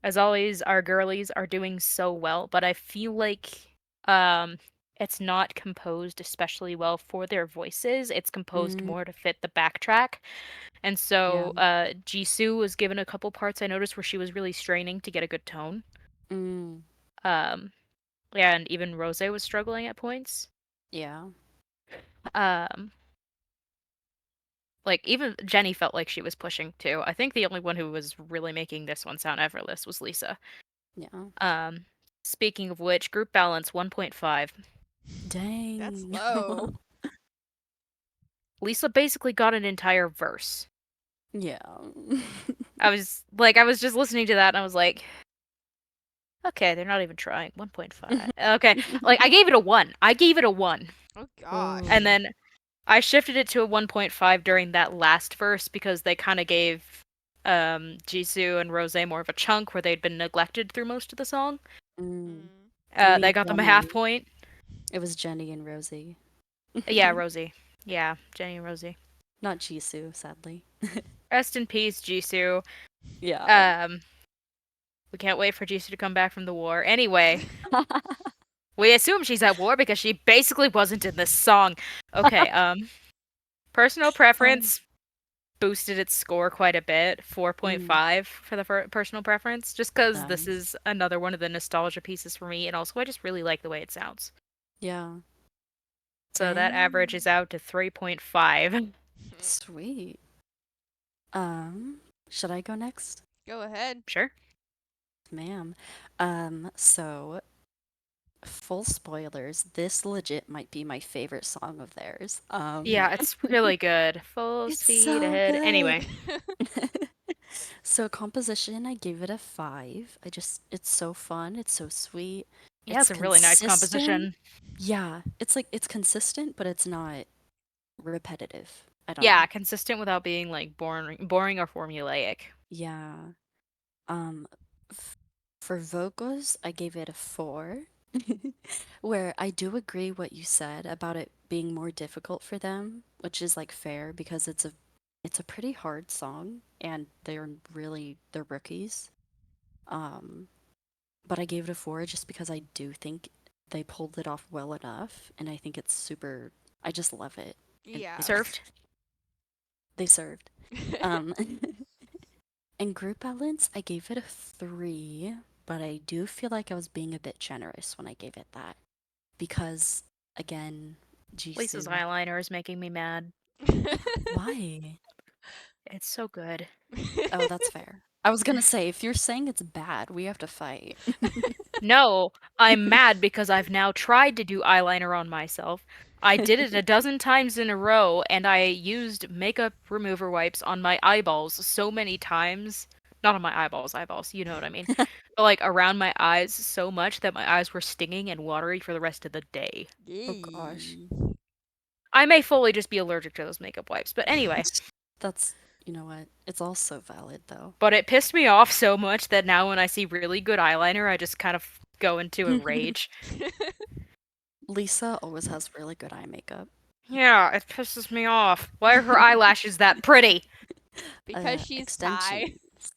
As always, our girlies are doing so well, but I feel like it's not composed especially well for their voices. It's composed more to fit the backtrack. And so Jisoo was given a couple parts I noticed where she was really straining to get a good tone. Mm. Yeah, and even Rose was struggling at points. Yeah. Like even Jenny felt like she was pushing too. I think the only one who was really making this one sound effortless was Lisa. Yeah. Speaking of which, group balance 1.5. Dang. That's low. Lisa basically got an entire verse. Yeah. I was just listening to that and I was like, okay, they're not even trying. 1.5. Okay. Like I gave it a 1. Oh gosh. And then I shifted it to a 1.5 during that last verse because they kind of gave Jisoo and Rose more of a chunk where they'd been neglected through most of the song. Mm. You They mean got them a half Jenny. point. It was Jenny and Rosie. Yeah, Rosie. Yeah, Jenny and Rosie. Not Jisoo, sadly. Rest in peace, Jisoo. Yeah. We can't wait for Jisoo to come back from the war. Anyway, we assume she's at war because she basically wasn't in this song. Okay, personal preference boosted its score quite a bit, 4.5 for the personal preference, just because this Nice. is another one of the nostalgia pieces for me, and also I just really like the way it sounds. Yeah. So that averages out to 3.5. Sweet. Should I go next? Go ahead. Sure. Ma'am. So full spoilers, this legit might be my favorite song of theirs. Yeah, it's really good. Full It's speed so ahead. good. Anyway, So composition, I gave it a 5. It's so fun. It's so sweet. yeah, it's a really nice consistent. composition. Yeah, it's consistent, but it's not repetitive. I don't Yeah, know. consistent without being like boring or formulaic. Yeah. Um, f- for vocals, I gave it a 4. Where I do agree what you said about it being more difficult for them, which is like fair because it's a pretty hard song and they're rookies. Um, but I gave it a 4 just because I do think they pulled it off well enough and I think it's super I just love it. And Yeah. it's Served. they served. Um In group balance, I gave it a 3, but I do feel like I was being a bit generous when I gave it that. Because, again, Lisa's Jisoo. eyeliner is making me mad. Why? It's so good. Oh, that's fair. I was gonna say, if you're saying it's bad, we have to fight. No, I'm mad because I've now tried to do eyeliner on myself. I did it a dozen times in a row, and I used makeup remover wipes on my eyeballs so many times. Not on my eyeballs, you know what I mean. But like around my eyes so much that my eyes were stinging and watery for the rest of the day. Oh gosh. Yee. I may fully just be allergic to those makeup wipes, but anyway. That's, you know what? It's also valid though. But it pissed me off so much that now when I see really good eyeliner, I just kind of go into a rage. Lisa always has really good eye makeup. Yeah, it pisses me off. Why are her eyelashes that pretty? Because she's Thai. Extensions.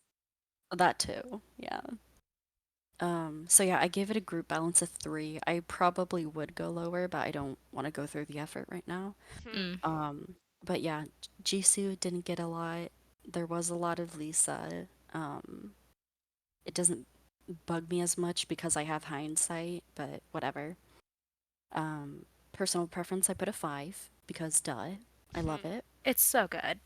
That too. Yeah. So yeah, I gave it a group balance of 3. I probably would go lower, but I don't want to go through the effort right now. Mm. But yeah, Jisoo didn't get a lot. There was a lot of Lisa. It doesn't bug me as much because I have hindsight, but whatever. Personal preference, I put a 5 because duh, I love it. It's so good.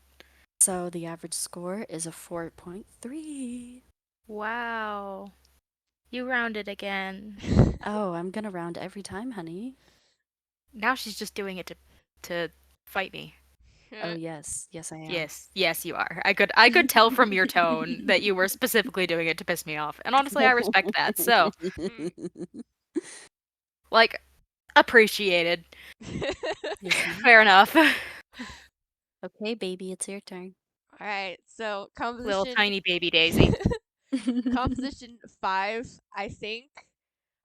So the average score is a 4.3. Wow. You rounded again. Oh, I'm gonna round every time, honey. Now she's just doing it to fight me. Oh yes, yes I am. Yes, yes you are. I could tell from your tone that you were specifically doing it to piss me off. And honestly, I respect that. So, like appreciated. Yes, ma'am. Fair enough. Okay, baby, it's your turn. All right. So Little composition tiny baby Daisy. composition 5, I think.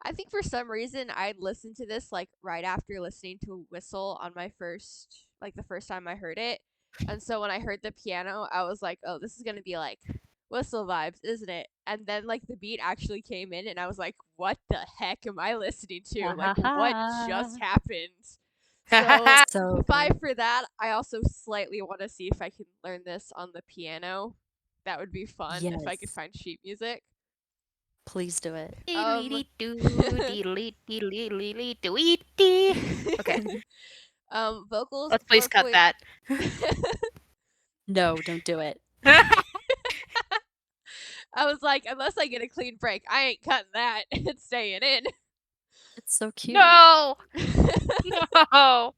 I think for some reason I'd listened to this like right after listening to Whistle on my first like the first time I heard it. And so when I heard the piano, I was like, "Oh, this is going to be like Whistle vibes, isn't it?" And then like the beat actually came in and I was like, "What the heck am I listening to? Ha Like ha what ha. just happened?" So, So 5 good. for that. I also slightly want to see if I can learn this on the piano. That would be fun if I could Yes, find sheet music. please do it. Um Okay, vocals let's please 4 cut point. that. No, don't do it. I was like, unless I get a clean break, I ain't cutting that. It's staying in. It's so cute. No, no.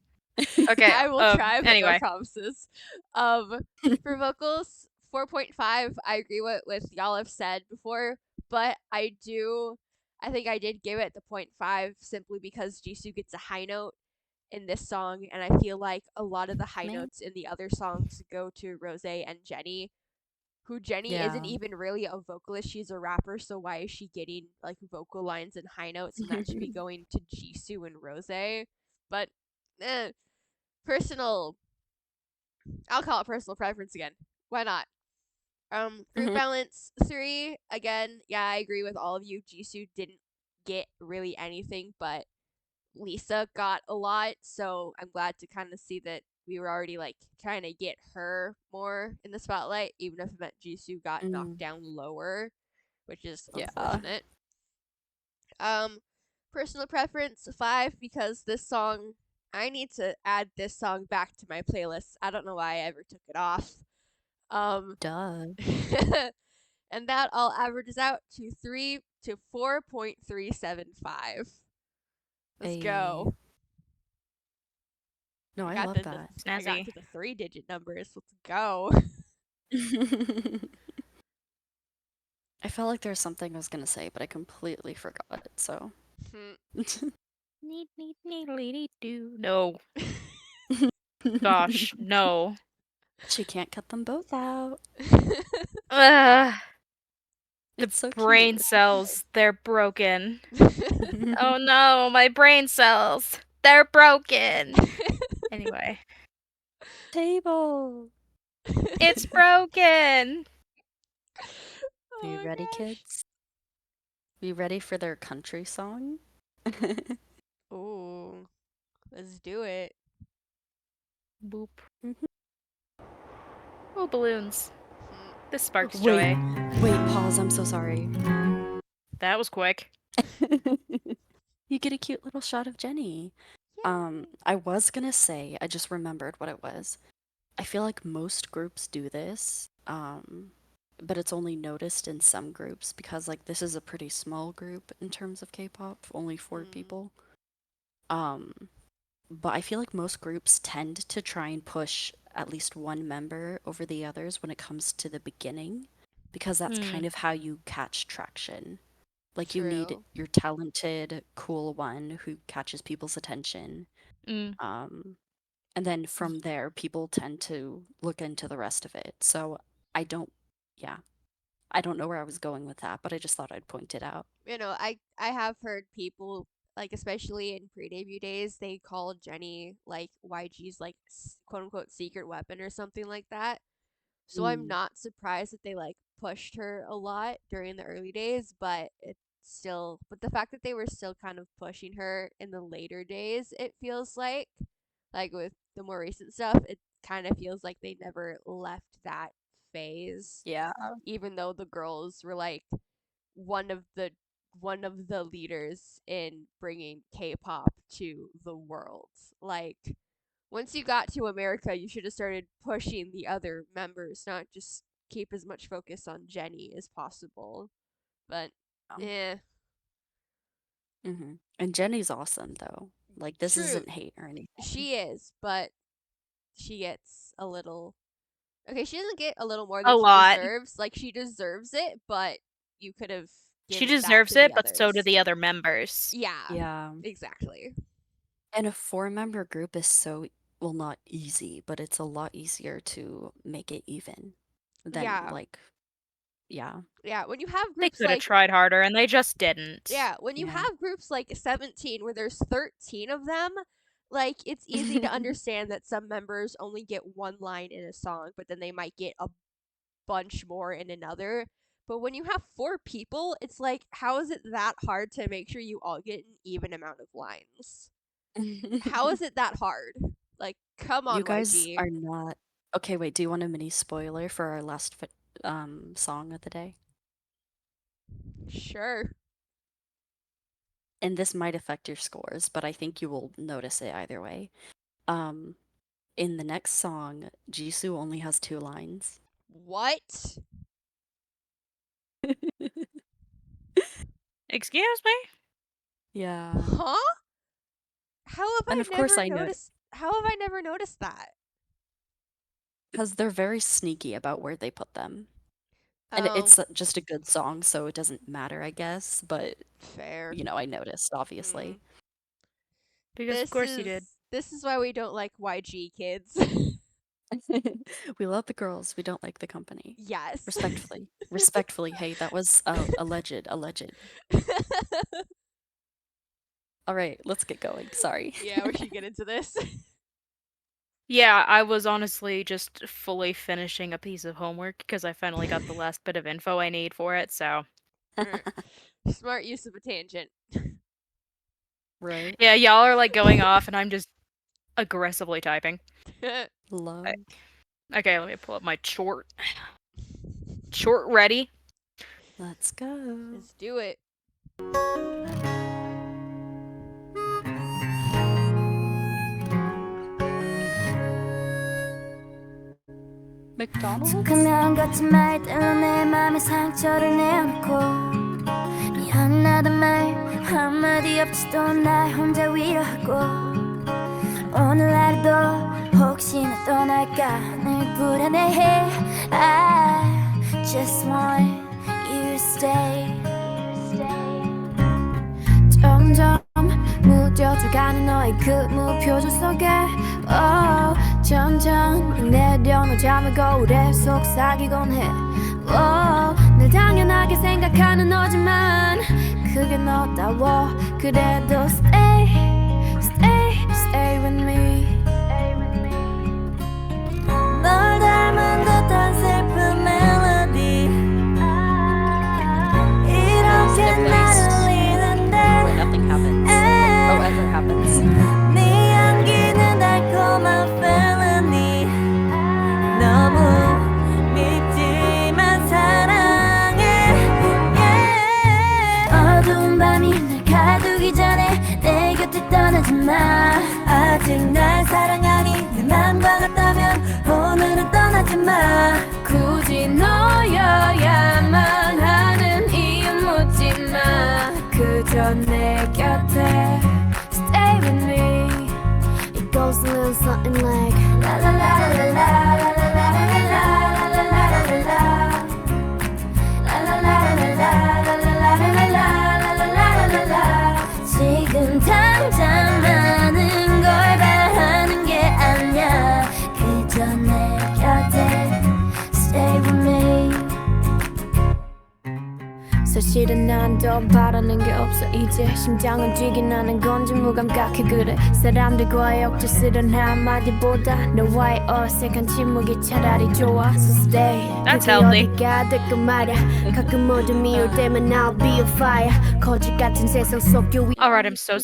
Okay. I will try, but no Anyway, promises. Um, for vocals, 4.5. I agree with y'all have said before, but I think I did give it the point 0.5 simply because Jisoo gets a high note in this song, and I feel like a lot of the Yes, high ma'am. notes in the other songs go to Rose and Jenny, who Jenny isn't Yeah. even really a vocalist, she's a rapper, so why is she getting like vocal lines and high notes and that should be going to Jisoo and Rose? But eh, personal I'll call it personal preference again. Why not? Group Mhm. balance 3, again, yeah, I agree with all of you. Jisoo didn't get really anything, but Lisa got a lot, so I'm glad to kind of see that we were already like trying to get her more in the spotlight, even if it meant Jisoo got knocked Mm, down lower, which is yeah. unfortunate. Um, personal preference 5 because this song, I need to add this song back to my playlist. I don't know why I ever took it off. Um, Duh. and that all averages out to 3 to 4.375. Let's A. go. No, I I got love the that. I got snazzy. to the 3-digit numbers. Let's go. I felt like there was something I was gonna say, but I completely forgot it, so. No. Gosh, no. She can't cut them both out. Ugh, the It's so brain cute. cells, they're broken. Oh no, my brain cells, they're broken. Anyway, Table. it's broken. Are you Oh ready, gosh. kids? Are you ready for their country song? Ooh, let's do it. Boop. Mhm. Oh, balloons. This sparks Wait, joy. wait, pause. I'm so sorry. That was quick. You get a cute little shot of Jenny. Yay. I was gonna say, I just remembered what it was. I feel like most groups do this, but it's only noticed in some groups because like this is a pretty small group in terms of K-pop, only four Mm, people. Um, but I feel like most groups tend to try and push at least one member over the others when it comes to the beginning, because that's Hmm. kind of how you catch traction. Like you need true. your talented, cool one who catches people's attention. Mm. Um, and then from there, people tend to look into the rest of it. So I don't, yeah, I don't know where I was going with that, but I just thought I'd point it out. I have heard people like especially in pre-debut days they call Jenny like YG's like quote unquote secret weapon or something like that. So I'm Mm, not surprised that they like pushed her a lot during the early days, but but the fact that they were still kind of pushing her in the later days, it feels like with the more recent stuff, it kind of feels like they never left that phase, yeah. even though the girls were like one of the one of the leaders in bringing K-pop to the world. Like once you got to America, you should have started pushing the other members, not just keep as much focus on Jenny as possible. But eh, And Jenny's awesome though. Like this true. isn't hate or anything. She is, but she gets a little okay, she doesn't get a little more A than she lot. deserves. Like she deserves it, but you could have She given that deserves to the it, but so do others. the other members. Yeah, Yeah. exactly. And a four-member group is so, well, not easy, but it's a lot easier to make it even than Yeah. like, yeah. Yeah, when you have They groups could have like tried harder, and they just didn't. yeah, when you Yeah. have groups like 17 where there's 13 of them, like it's easy to understand that some members only get one line in a song, but then they might get a bunch more in another. But when you have four people, it's like how is it that hard to make sure you all get an even amount of lines? How is it that hard? Like come You on guys YG. are not. Okay, wait, do you want a mini spoiler for our last song of the day? Sure. And this might affect your scores, but I think you will notice it either way. Um, in the next song, Jisoo only has two lines. What? Excuse me? Yeah. Huh? How have And I of course never I know noticed how have I never noticed that? because they're very sneaky about where they put them. And Oh, it's just a good song, so it doesn't matter, I guess, but fair. I noticed, Mm. obviously. Because of This course you is did. this is why we don't like YG kids. We love the girls, we don't like the company. Yes. Respectfully. Respectfully, hey, that was alleged. All right, let's get going. Sorry. Yeah, we should get into this. Yeah, I was honestly just fully finishing a piece of homework because I finally got the last bit of info I need for it, so. Smart use of a tangent. Right. Yeah, y'all are like going off, and I'm just aggressively typing. Love. Okay, let me pull up my chort. Chort ready? Let's go. Let's do it. McDonald's? 툭하면 같은 말들로 내 맘에 상처를 내어놓고 미안하단 말 한마디 없이도 날 혼자 위로하고 오늘 하루도 혹시나 떠날까 늘 불안해해 I just want you to stay 점점 무뎌져 가는 너의 그 무표정 속에 천천히 내려놓은 잠을 거울에 속삭이곤 해 늘 당연하게 생각하는 너지만 그게 너다워 그래도 stay with me 널 닮은 듯한 슬픈 멜로디 이렇게 나를 리는데 Where nothing happens. Oh, ever happens. 네 향기는 달콤한 felony 너무 밉지만 사랑해 어두운 밤이 날 가두기 전에 내 곁을 떠나지 마 아직 날 사랑하니 내 맘과 같다면 오늘은 떠나지 마 굳이 너여야만 하는 이유 묻지 마 그저 내 곁에 stay with me it goes a little something like la la la la la la la la la la la 지금 당장 많은 걸 바라는 게 아니야 그저 내 곁에 stay with me 사실은 난 더 바라는 게 없어 이제 심장은 뛰긴 하는 건지 무감각해 그래 사람들과의 억지스런 한마디보다 너와의 어색한 침묵이 차라리 좋아 So stay That's healthy. 어디가 됐건 말야 가끔 어둠이 올 때면 I'll be a fire 거짓 같은 세상 속 유위 Alright, I'm so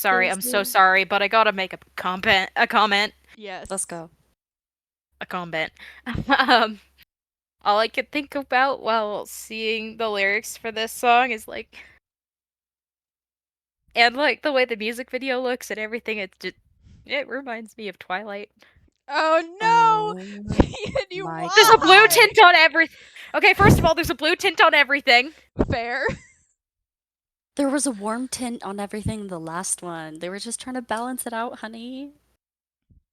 sorry, but I gotta make a comment. Yes. Let's go. A comment. um, all I could think about while seeing the lyrics for this song is like, and like the way the music video looks and everything. It reminds me of Twilight. Oh no! Can you my why? There's a blue tint on everything. Okay, first of all, there's a blue tint on everything. Fair. There was a warm tint on everything in the last one. They were just trying to balance it out, honey.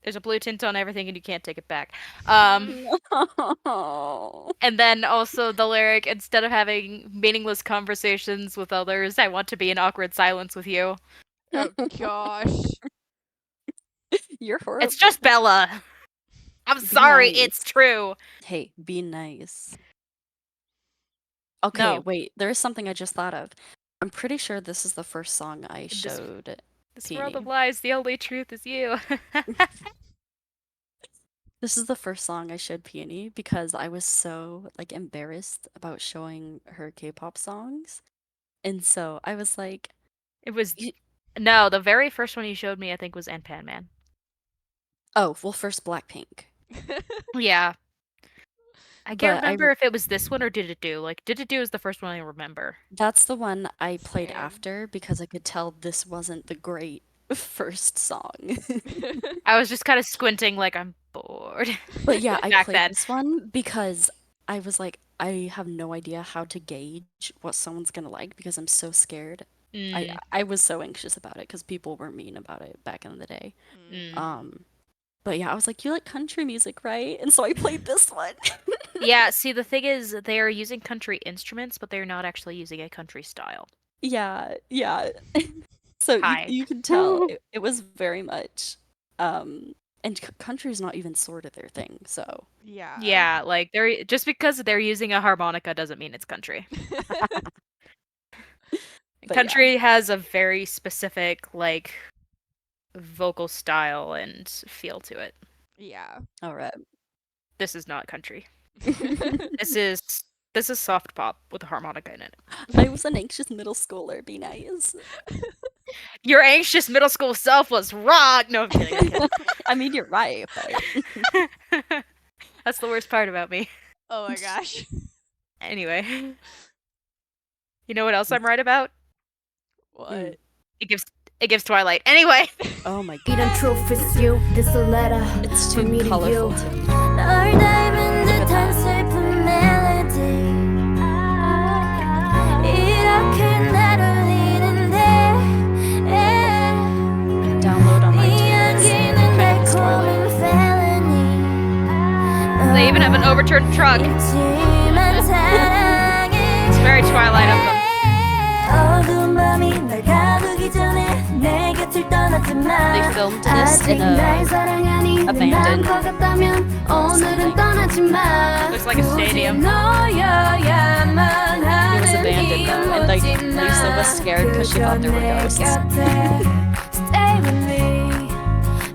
There's a blue tint on everything, and you can't take it back. Oh. And then also the lyric, instead of having meaningless conversations with others, I want to be in awkward silence with you. Oh gosh. You're horrible. It's just Bella. I'm Be sorry, nice. it's true. Hey, be nice. Okay, No. wait. There is something I just thought of. I'm pretty sure this is the first song I This- showed. This world of Peony. lies, the only truth is you. This is the first song I showed Peony because I was so like embarrassed about showing her K-pop songs. And so I was like, It was You- no, the very first one you showed me, I think, was Pan Man. oh, well, first BlackPink. Yeah, I But can't I remember if it was this one or Did It Do. Like, Did It Do is the first one I remember. That's the one I played Same. after because I could tell this wasn't the great first song. I was just kind of squinting, like I'm bored. But yeah, I Back played then. this one because I was like, I have no idea how to gauge what someone's gonna like because I'm so scared. Mm, I was so anxious about it because people were mean about it back in the day. mm. But yeah, I was like, you like country music, right? And so I played this one. Yeah, see, the thing is, they are using country instruments, but they're not actually using a country style. Yeah, yeah. So Hi. you could tell it was very much, and country's not even sort of their thing. So Yeah. Yeah, like they're just because they're using a harmonica doesn't mean it's country. But Country has a very specific like vocal style and feel to it. Yeah. all right. This is not country. This is soft pop with a harmonica in it. I was an anxious middle schooler. Be nice. Your anxious middle school self was wrong. No, I'm kidding. I'm kidding. I mean, you're right, but That's the worst part about me. Oh my gosh. Anyway, you know what else I'm right about? What? It gives Twilight. Anyway, oh my 이런 god, truth is you This a letter it's from me too to colorful you to me. 널 닮은 듯한 슬픈 멜로디 이렇게 날 울리는데 Download on 네 iTunes. 향기는 Kind of 달콤한 felony they even have an overturned truck. 잊지만 사랑해 It's very Twilight of them. 어두운 밤이 날 가두기 전에 내 곁에 빛을 떠나지 They 마 filmed this 아직 in 날 a 사랑하니 난 abandoned 것 같다면 오늘은 something. 떠나지 마 Looks like a 굳이 stadium. 너여야만 It was 하는 abandoned 이유 though, and like 묻지 Lisa 마 was scared because she thought there were 그저 내 ghosts. 곁에 Stay with me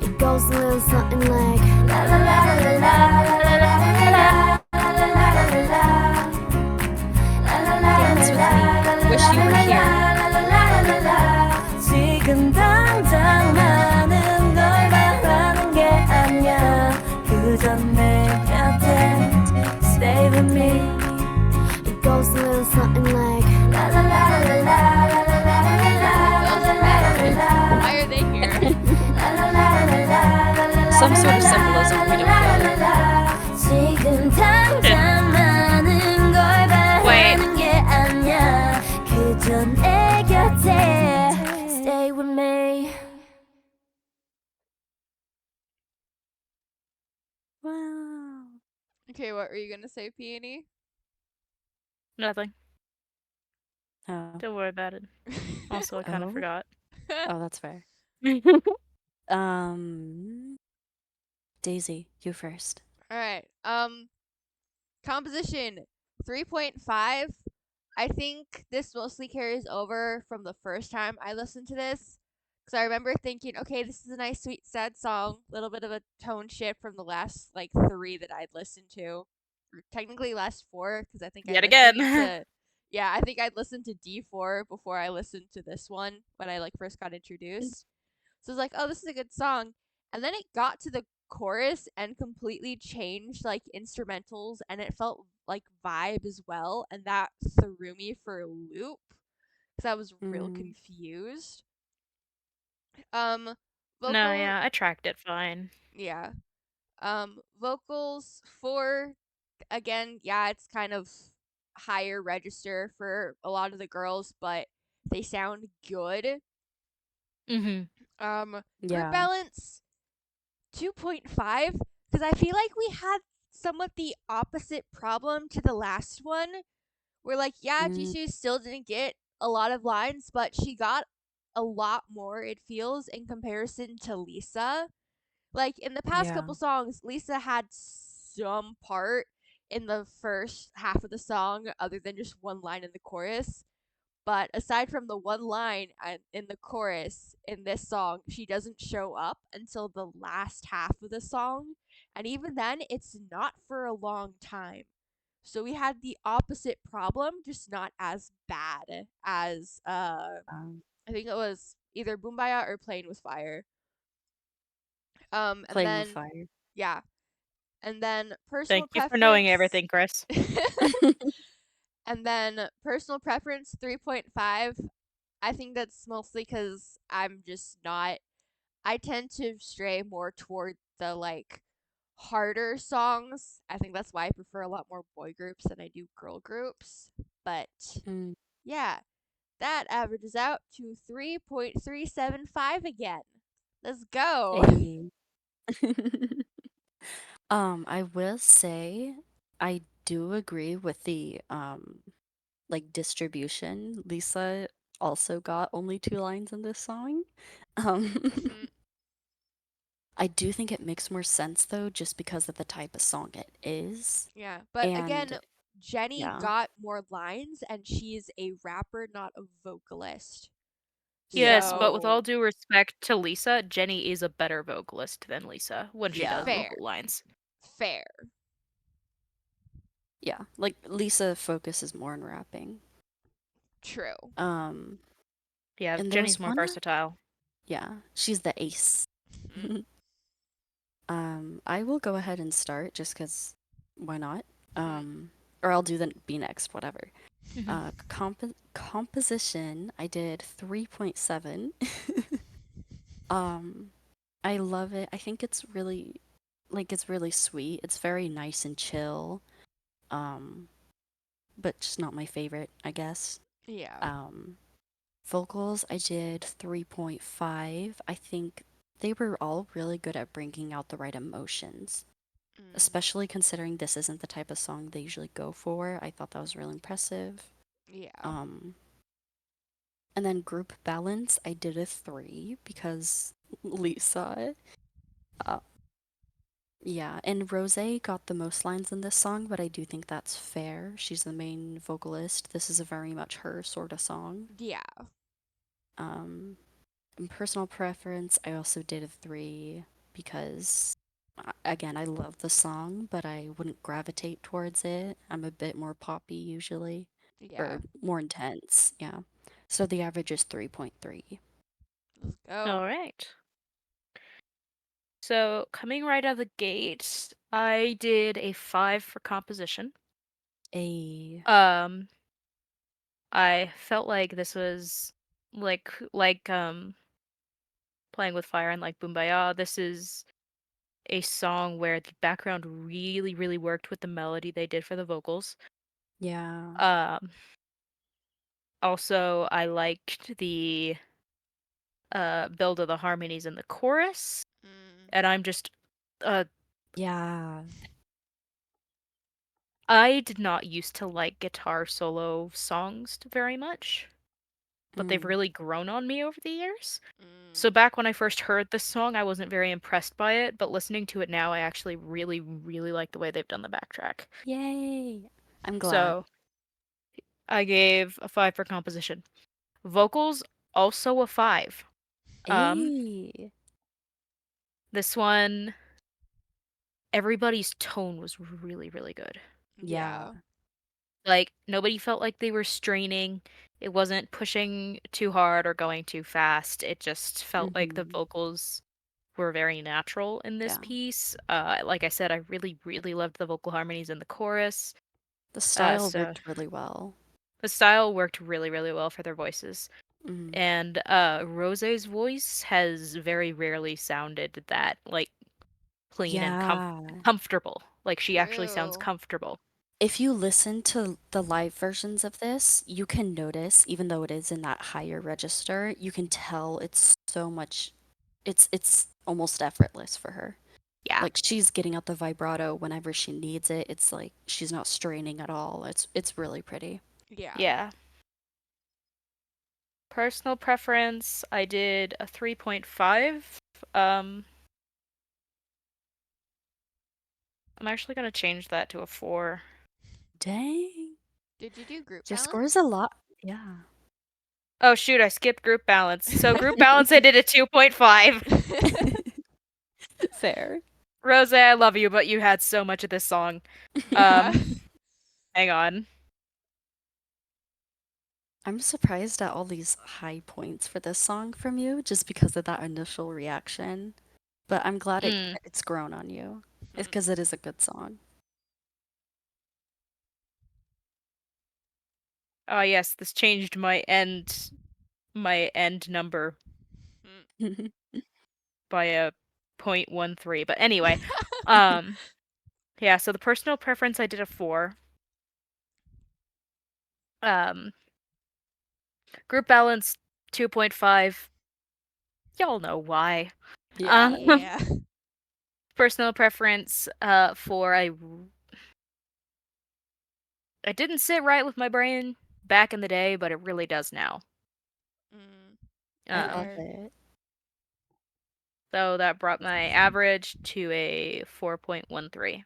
It goes a little something like la la la la la la la la la Dance with me. Wish you were here. 지금 당장 많은 걸 바라는 게 아니야 그저 내 곁에 Stay with me It goes a little something like la la la la la la la Why are they here? Some sort of symbolism, we don't know. 지금 당장 많은 걸 바라는 게 아니야 그저 내 곁에 Stay with me Wow. Okay, what were you gonna say, Peony? Nothing. Oh. Don't worry about it. Also, I kind of Oh. forgot. Oh, that's fair. Daisy, you first. All right. Composition 3.5. I think this mostly carries over from the first time I listened to this. Because I remember thinking, okay, this is a nice, sweet, sad song. A little bit of a tone shift from the last, like, 3 that I'd listened to. Or technically last 4, because I think I Yet listened again. to... Yeah, I think I'd listened to D4 before I listened to this one when I, like, first got introduced. So I was like, oh, this is a good song. And then it got to the chorus and completely changed like instrumentals and it felt like vibe as well. And that threw me for a loop because I was real confused. No, Vocal, yeah, I tracked it fine. yeah. Vocals for, again, yeah, it's kind of higher register for a lot of the girls, but they sound good. Mm-hmm. Group Yeah. balance 2.5 because I feel like we had somewhat the opposite problem to the last one. Where like, yeah, Jisoo still didn't get a lot of lines, but she got a lot more, it feels, in comparison to Lisa. Like in the past Yeah. couple songs, Lisa had some part in the first half of the song other than just one line in the chorus. But aside from the one line in the chorus in this song, she doesn't show up until the last half of the song. And even then, it's not for a long time. So we had the opposite problem, just not as bad as I think it was either Boombaya or Playing with Fire. And Playing with then fire. yeah. And then personal Thank you for knowing preference everything, Chris. and then personal preference 3.5. I think that's mostly because I'm just not. I tend to stray more toward the like harder songs. I think that's why I prefer a lot more boy groups than I do girl groups. But yeah, that averages out to 3.375 again. Let's go. Hey. I will say I do agree with the like distribution. Lisa also got only 2 lines in this song. Mhm. I do think it makes more sense though, just because of the type of song it is. Yeah, but again, And Jenny yeah, got more lines and she's a rapper, not a vocalist. Yes, but with all So, due respect to Lisa, Jenny is a better vocalist than Lisa when she yeah, does fair. vocal lines. Fair. yeah. Like Lisa focuses more on rapping. True. Yeah, And there Jenny's was more one. versatile. Yeah, she's the ace. Mhm. I will go ahead and start just because why not? Mhm. Or I'll do the be next, whatever. Mhm. Composition, I did 3.7. um, I love it. I think it's really, like, it's really sweet. It's very nice and chill. Um, but just not my favorite, I guess. Yeah. Vocals, I did 3.5. I think they were all really good at bringing out the right emotions, Mm. especially considering this isn't the type of song they usually go for. I thought that was really impressive. Yeah. Um, And then group balance, I did a 3 because Lisa. Uh, yeah, and Rose got the most lines in this song, but I do think that's fair. She's the main vocalist. This is a very much her sort of song. Yeah. Um, in personal preference, I also did a 3 because, again, I love the song, but I wouldn't gravitate towards it. I'm a bit more poppy usually, Yeah. or more intense, yeah. So the average is 3.3. Let's go. All right. So, coming right out of the gate, I did a 5 for composition. A Um, I felt like this was Playing with Fire and like Boombayah. This is a song where the background really, really worked with the melody they did for the vocals. Yeah. Um, Also, I liked the build of the harmonies in the chorus, Mm. and I'm just uh Yeah. I did not used to like guitar solo songs very much, but they've Mm. really grown on me over the years. So Mm. back when I first heard this song, I wasn't very impressed by it, but listening to it now, I actually really, really like the way they've done the backtrack. Yay. I'm glad. So I gave a 5 for composition. Vocals, also a 5. Um, A. this one, everybody's tone was really, really good. Yeah. Yeah. Like, nobody felt like they were straining. It wasn't pushing too hard or going too fast. It just felt like the Mm-hmm. vocals were very natural in this Yeah. piece. Like I said, I really, really loved the vocal harmonies in the chorus. The style So worked really well. the style worked really, really well for their voices. Mm. And Rose's voice has very rarely sounded that like clean and Yeah. comfortable. Like she actually sounds True. comfortable. If you listen to the live versions of this, you can notice, even though it is in that higher register, you can tell it's so much, it's almost effortless for her. Yeah. Like she's getting out the vibrato whenever she needs it. It's like she's not straining at all. It's really pretty. Yeah. Yeah. Personal preference, I did a 3.5. Um, I'm actually gonna change that to a 4. Dang. Did you do group Your score is balance? a lot. Yeah. Oh shoot, I skipped group balance. So group balance I did a 2.5. Fair. Rose, I love you, but you had so much of this song. Yeah. Hang on. I'm surprised at all these high points for this song from you just because of that initial reaction. But I'm glad Mm. it's grown on you. It's because it is a good song. Oh yes, this changed my end number by a 0.13. But anyway, um yeah, so the personal preference I did a 4. Um Group balance 2.5. Y'all know why. Yeah. Um Yeah. Personal preference 4. I didn't sit right with my brain back in the day, but it really does now. Mm. I love Um Fair. it. so that brought my average to a 4.13,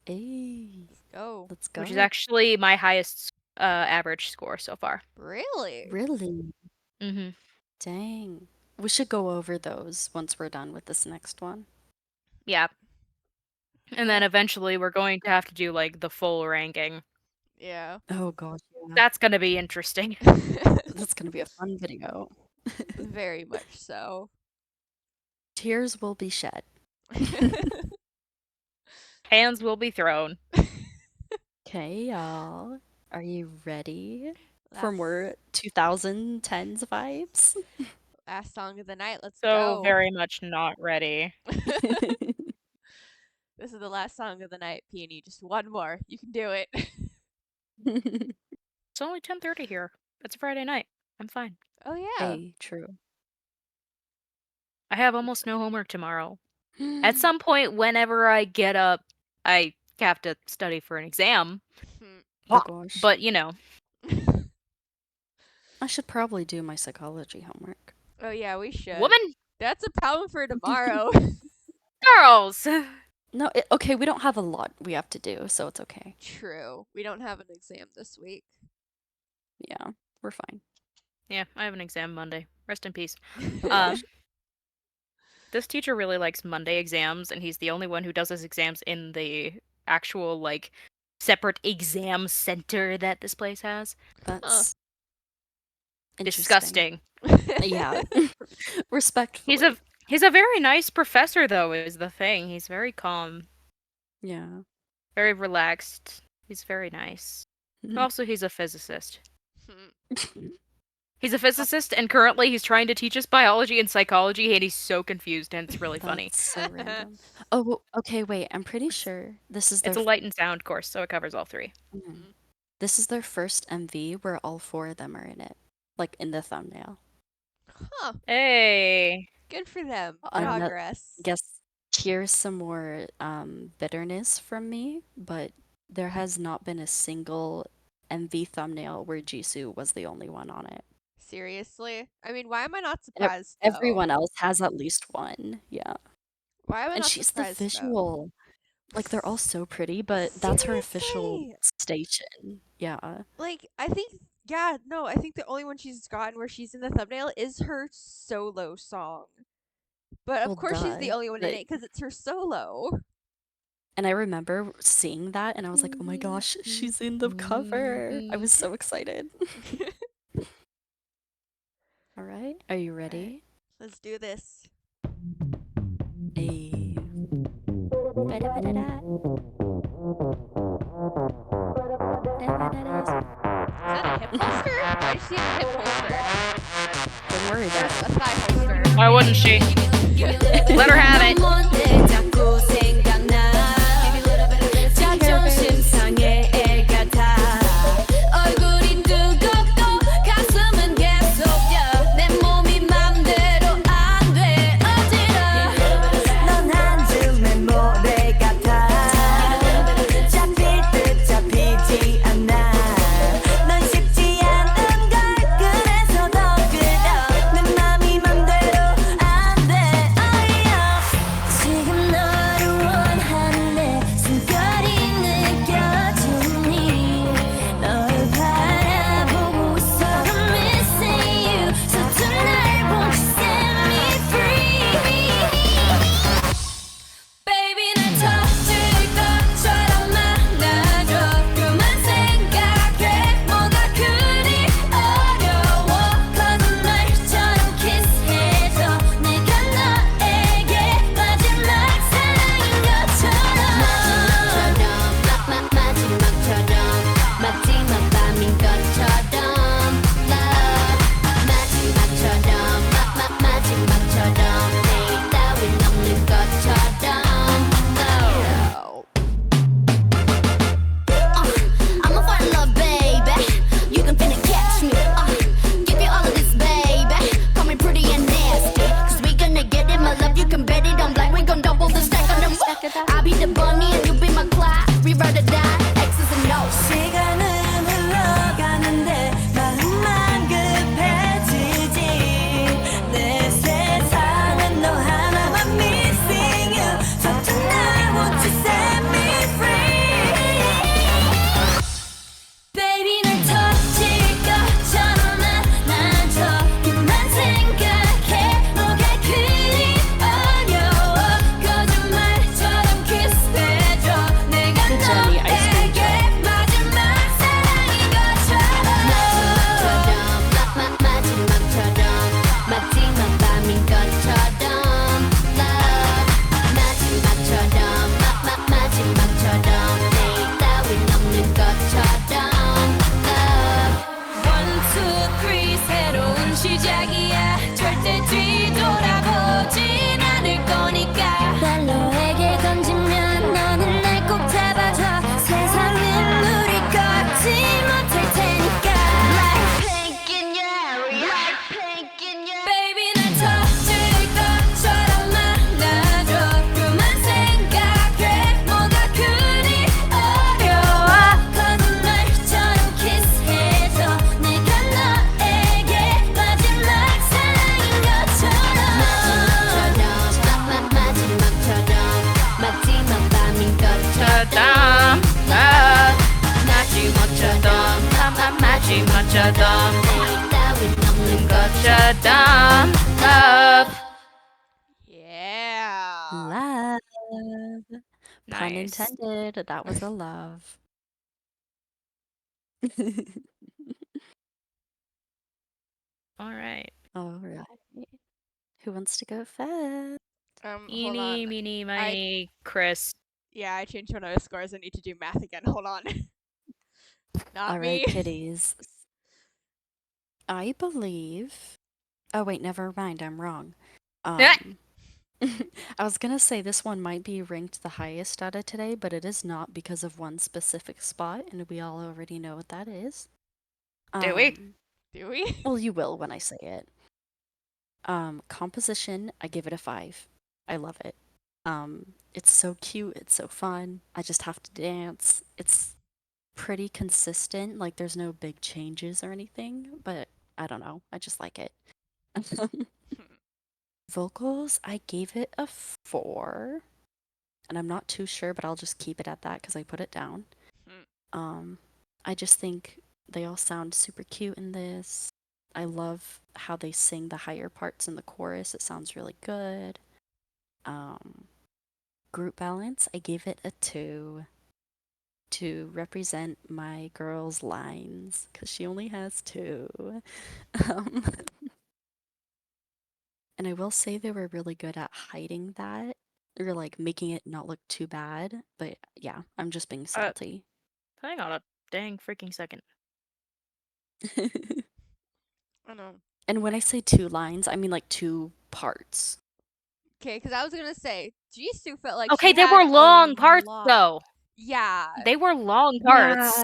Hey, Let's go. let's which is go. actually my highest average score so far. Really? Really? Mhm. Dang. We should go over those once we're done with this next one. Yeah. And then Yeah. eventually we're going to have to do like the full ranking. Yeah. Oh gosh, yeah. That's going to be interesting. That's gonna be a fun video. Very much so. Tears will be shed. Hands will be thrown. Okay, y'all. Are you ready for last more 2010s vibes? last song of the night. Let's So go. very much not ready. This is the last song of the night, Peony. Just one more. You can do it. It's only 10:30 here. It's a Friday night. I'm fine. Oh yeah. Hey, true. I have almost no homework tomorrow. At some point, whenever I get up, I have to study for an exam. Oh Wah! gosh. But, you know, I should probably do my psychology homework. Oh yeah, we should. Woman, That's a problem for tomorrow. girls. No, okay, we don't have a lot we have to do, so it's okay. True. We don't have an exam this week. Yeah, we're fine. Yeah, I have an exam Monday. Rest in peace. gosh. This teacher really likes Monday exams, and he's the only one who does his exams in the actual, like, separate exam center that this place has. That's Disgusting. Yeah. Respectfully. He's a very nice professor, though, is the thing. He's very calm, Yeah. very relaxed. He's very nice. Also, he's a physicist. He's a physicist, and currently he's trying to teach us biology and psychology, and he's so confused, and it's really funny. That's so random. Oh, okay, wait. I'm pretty sure this is their It's a light and sound course, so it covers all three. This is their first MV where all 4 of them are in it, like in the thumbnail. Huh. Hey. Good for them. I'm not- Progress. Guess here's some more bitterness from me, but there has not been a single MV thumbnail where Jisoo was the only one on it. Seriously? I mean, why am I not surprised? though? Everyone else has at least one. Yeah. Why am I And not she's the surprised? though? visual. Like they're all so pretty, but that's her official Seriously? station. Yeah. Like, I think, yeah, no, I think the only one she's gotten where she's in the thumbnail is her solo song. But of Well, course, she's the duh, only one in but- it because it's her solo. And I remember seeing that and I was like, oh my gosh, she's in the cover. I was so excited. All right. Are you ready? Let's do this. Hey. Is that a hip holster? I see a hip holster. Don't worry about There's it. a thigh holster. Why wouldn't she? Let her have it. 자꾸 생각나 자존심 상해 애 같아 얼굴이 뜨겁고 가슴은 계속 뛰어 내 몸이 맘대로 안 돼 어지러워 넌 한줌의 모래 같아 잡힐 듯 잡히지 않아 넌 쉽지 않은 걸 그래서 더 끌려 내 맘이 맘대로 안 돼 지금 너를 원하는데 숨결이 느껴지니 널 바라보고 있어 I'm missing you So tonight won't you set me free Baby 날 터질 것처럼 만나줘 그만 생각해 뭐가 그리 어려워 거짓말처럼 키스해줘 내가 너에게 마지막 사랑인 것처럼 마지막 밤인 것처럼 Love 마지막처럼 내일 따윈 없는 것처럼 I'ma fall in love, baby. You can finna catch me. Give you all of this, baby. Call me pretty and nasty. Cause we gonna get it, my love. You can bet it on black. We gon' double the stack on them. I'll be the bunny and you be my Clyde. Rewrite or die. X's and O's. 시간은 흘러가는데 마음만 급해지지. 내 세상은 너 하나만 missing you. So tonight won't you set me free? Baby 날 터질 것처럼 만나줘 그만 생각해 뭐가 그리 어려워 거짓말처럼 키스해줘 내가 너에게 마지막 사랑인 것처럼 마지막 밤인 것처럼 Love 마지막처럼 내일 따윈 없는 것처럼 One, two, three 새로운 시작이야 절대 뒤돌아보진 않을 거니까 날 너에게 던지면 너는 날 꼭 잡아줘 세상은 우리 걷지 못할 테니까 Blackpink in your area Baby 날 터질 것처럼 만나줘 그만 생각해 뭐가 그리 어려워 거짓말처럼 키스해줘 내가 너에게 Gotcha done. Love. Yeah. Love. Pun Nice. intended. That was a love. All right. All right. Who wants to go first? Hold on. Eeny, meeny, I miny, Chris. Yeah, I changed one of those scores. I need to do math again. Hold on. Not All me. right, kitties. I believe. Oh wait, never mind. I'm wrong. Um, I was gonna say this one might be ranked the highest out of today, but it is not because of one specific spot, and we all already know what that is. Do we? Do we? Well, you will when I say it. Composition, I give it a 5. I love it. It's so cute, it's so fun. I just have to dance. It's pretty consistent, like there's no big changes or anything, but I don't know. I just like it. Vocals, I gave it a 4, and I'm not too sure, but I'll just keep it at that because I put it down. Um, I just think they all sound super cute in this. I love how they sing the higher parts in the chorus. It sounds really good. Group balance, I gave it a 2 to represent my girl's lines because she only has 2. Um, and I will say they were really good at hiding that or like making it not look too bad. But yeah, I'm just being salty. Hang on a dang freaking second. I know. And when I say 2 lines, I mean like 2 parts. Okay, because I was gonna say Jisoo felt like Okay, she they had were a long parts lot. though. Yeah. They were long parts. Yeah,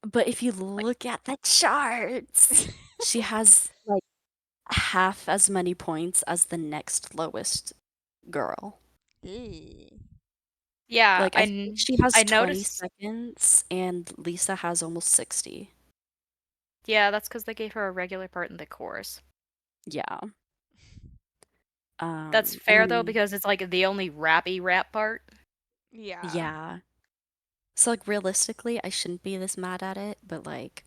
but if you look at the charts, she has like half as many points as the next lowest girl. Yeah, Like I think she has I 20 noticed. seconds and Lisa has almost 60. Yeah, that's because they gave her a regular part in the chorus. Yeah. That's And fair though then because it's like the only rappy rap part. Yeah. yeah. So like realistically, I shouldn't be this mad at it, but like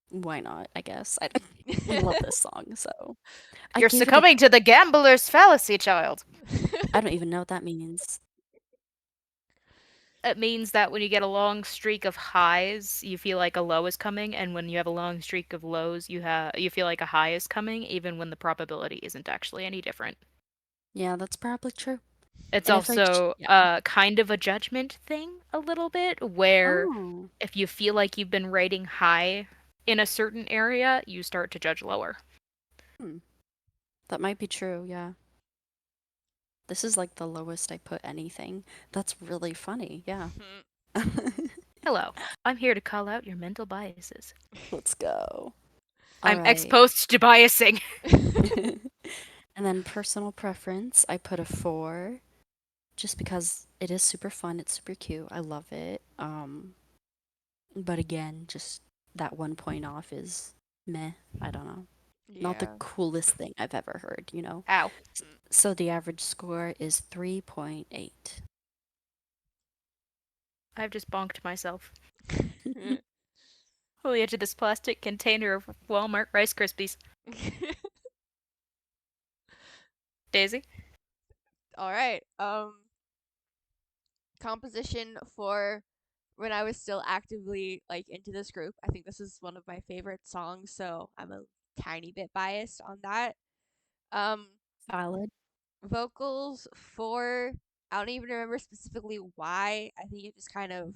why not, I guess. I love this song, so I You're gave it a succumbing to the gambler's fallacy, child. I don't even know what that means. It means that when you get a long streak of highs, you feel like a low is coming, and when you have a long streak of lows, you feel like a high is coming, even when the probability isn't actually any different. Yeah, that's probably true. It's And if like also yeah. kind of a judgment thing a little bit, where Oh. if you feel like you've been rating high in a certain area, you start to judge lower. That might be true, yeah. This is like the lowest I put anything. That's really funny, yeah. Hello, I'm here to call out your mental biases. Let's go. All I'm right. exposed to biasing. And then personal preference, I put a 4 just because it is super fun, it's super cute. I love it. But again, just that 1 point off is meh. I don't know. Not the Yeah. coolest thing I've ever heard, you know. Ow. So the average score is 3.8. I've just bonked myself. On the edge of this plastic container of Walmart Rice Krispies. Daisy? All right. Composition for when I was still actively like into this group. I think this is one of my favorite songs, so I'm a tiny bit biased on that. Um Valid. Vocals for I don't even remember specifically why. I think it just kind of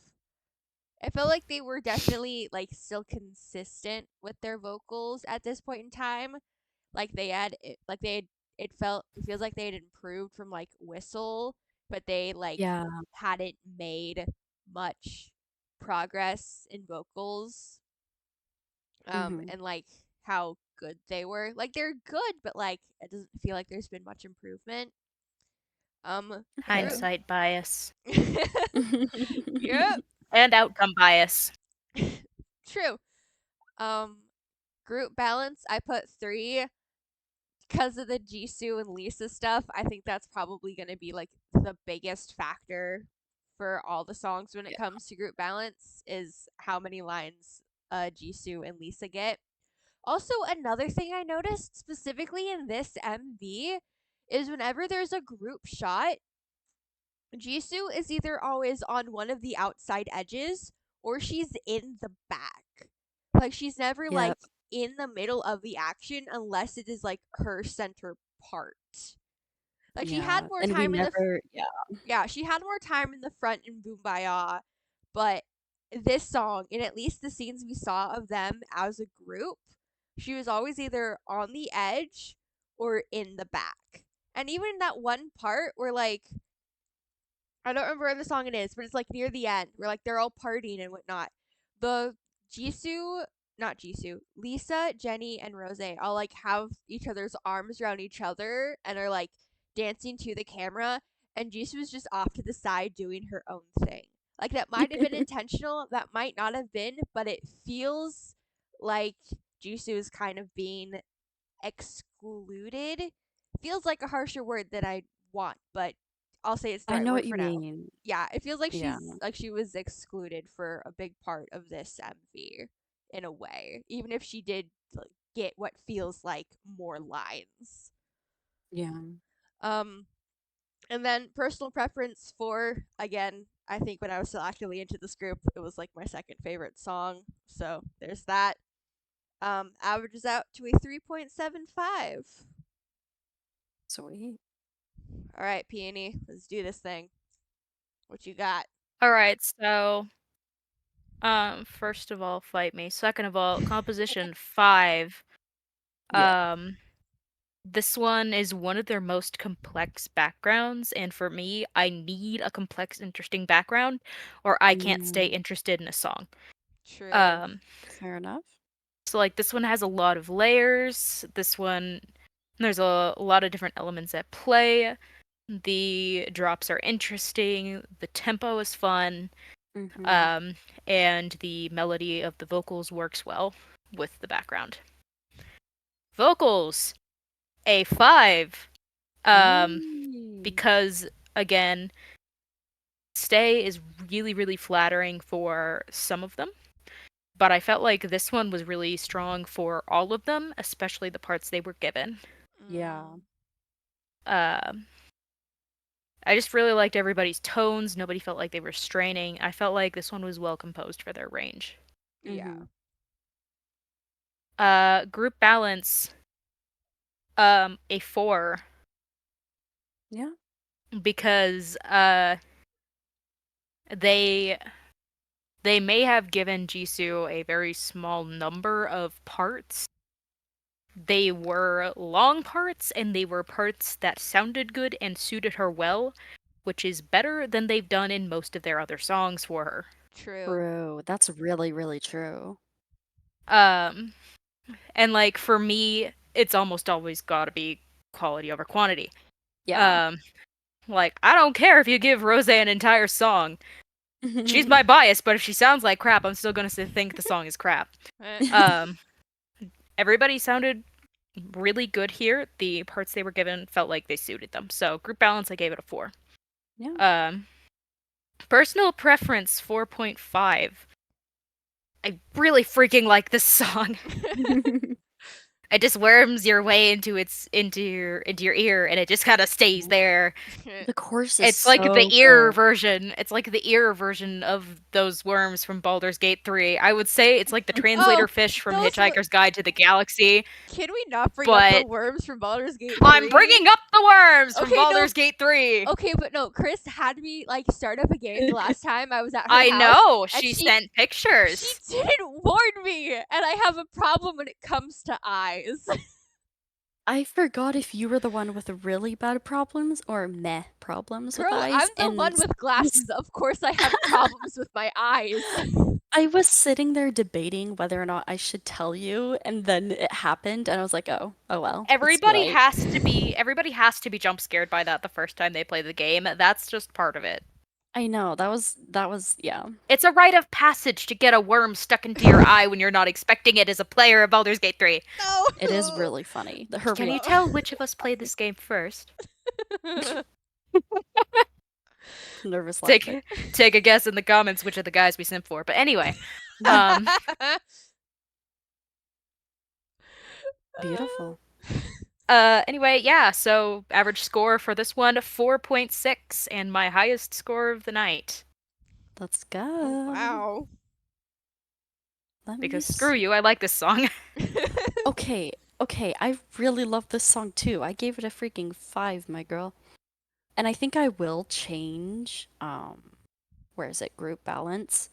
I felt like they were definitely like still consistent with their vocals at this point in time. Like they had it feels like they had improved from like Whistle, but they like Yeah. hadn't made much progress in vocals. Mm-hmm. And like how good they were. Like they're good, but like it doesn't feel like there's been much improvement. Group. Hindsight bias. Yep. And outcome bias. True. Um Group balance, I put 3 because of the Jisoo and Lisa stuff. I think that's probably going to be like the biggest factor for all the songs when it comes to group balance is how many lines Jisoo and Lisa get. Also, another thing I noticed specifically in this MV is whenever there's a group shot, Jisoo is either always on one of the outside edges or she's in the back. Like she's never like Yep. in the middle of the action unless it is like her center part. Like she had Yeah. more And we time in the never, yeah. yeah, she had more time in the front in Boombaya, but this song, in at least the scenes we saw of them as a group, she was always either on the edge or in the back. And even in that one part where like I don't remember where the song it is, but it's like near the end where like they're all partying and whatnot. The Jisoo, not Jisoo, Lisa, Jenny, and Rose all like have each other's arms around each other and are like dancing to the camera, and Jisoo's just off to the side doing her own thing. Like that might have been intentional, that might not have been, but it feels like Jisoo is kind of being excluded. Feels like a harsher word than I want, but I'll say it's the I right know word what you for now. mean. Yeah, it feels like Yeah. she was excluded for a big part of this MV in a way, even if she did like, get what feels like more lines. Yeah. Um, and then personal preference for again, I think when I was still actively into this group, it was like my second favorite song. So there's that. Averages out to a 3.75. Sweet. All right, Peony, let's do this thing. What you got? All right, so first of all, fight me. Second of all, composition 5. Yeah. This one is one of their most complex backgrounds, and for me, I need a complex, interesting background, or I can't stay Mm, interested in a song. True. Um, fair enough. so like this one has a lot of layers. This one, there's a lot of different elements at play. The drops are interesting. The tempo is fun. Mm-hmm. Um, and the melody of the vocals works well with the background. Vocals, a 5. Ooh. Because again, Stay is really, really flattering for some of them, but I felt like this one was really strong for all of them, especially the parts they were given. Yeah. Mm, Um, I just really liked everybody's tones. Nobody felt like they were straining. I felt like this one was well composed for their range. yeah. Mm-hmm. Group balance, a 4, Yeah. because they they may have given Jisoo a very small number of parts. They were long parts, and they were parts that sounded good and suited her well, which is better than they've done in most of their other songs for her. True. True. That's really, really true. Um, and like for me, it's almost always got to be quality over quantity. Yeah. Um, like I don't care if you give Rose an entire song. She's my bias, but if she sounds like crap, I'm still gonna think the song is crap. Eh, Um, everybody sounded really good here. The parts they were given felt like they suited them. So group balance, I gave it a 4. Yeah. Um, personal preference 4.5. I really freaking like this song. It just worms your way into your ear, and it just kind of stays there. The course is It's like the so ear good. version. It's like the ear version of those worms from Baldur's Gate 3. I would say it's like the oh, translator fish from those were. Hitchhiker's Guide to the Galaxy, Can we not bring up the but worms from Baldur's Gate I'm 3? bringing up the worms from Okay, no. Baldur's Gate 3. Okay, but no. Chris had me like start up a game the last time I was at her I house, know, and she she sent she pictures. didn't warn me, and I have a problem when it comes to eyes. I forgot if you were the one with really bad problems or meh problems with Girl, I'm eyes, the one and with glasses. Of course, I have problems with my eyes. I was sitting there debating whether or not I should tell you, and then it happened, and I was like, oh well, it's too Everybody late. has to be everybody has to be jump scared by that the first time they play the game. That's just part of it. I know, that was yeah. It's a rite of passage to get a worm stuck into your eye when you're not expecting it as a player of Baldur's Gate 3. It is No. really funny. Her Can you reaction. tell which of us played this game first? Nervous laughter. Take a guess in the comments which of the guys we simp for. But anyway, um Beautiful. Anyway, yeah, so average score for this one, 4.6, and my highest score of the night. Let's Oh, go. wow. Let me. Because screw you, I like this song. Okay, okay. I really love this song too. I gave it a freaking 5, my girl. And I think I will change. Where is it? Group balance.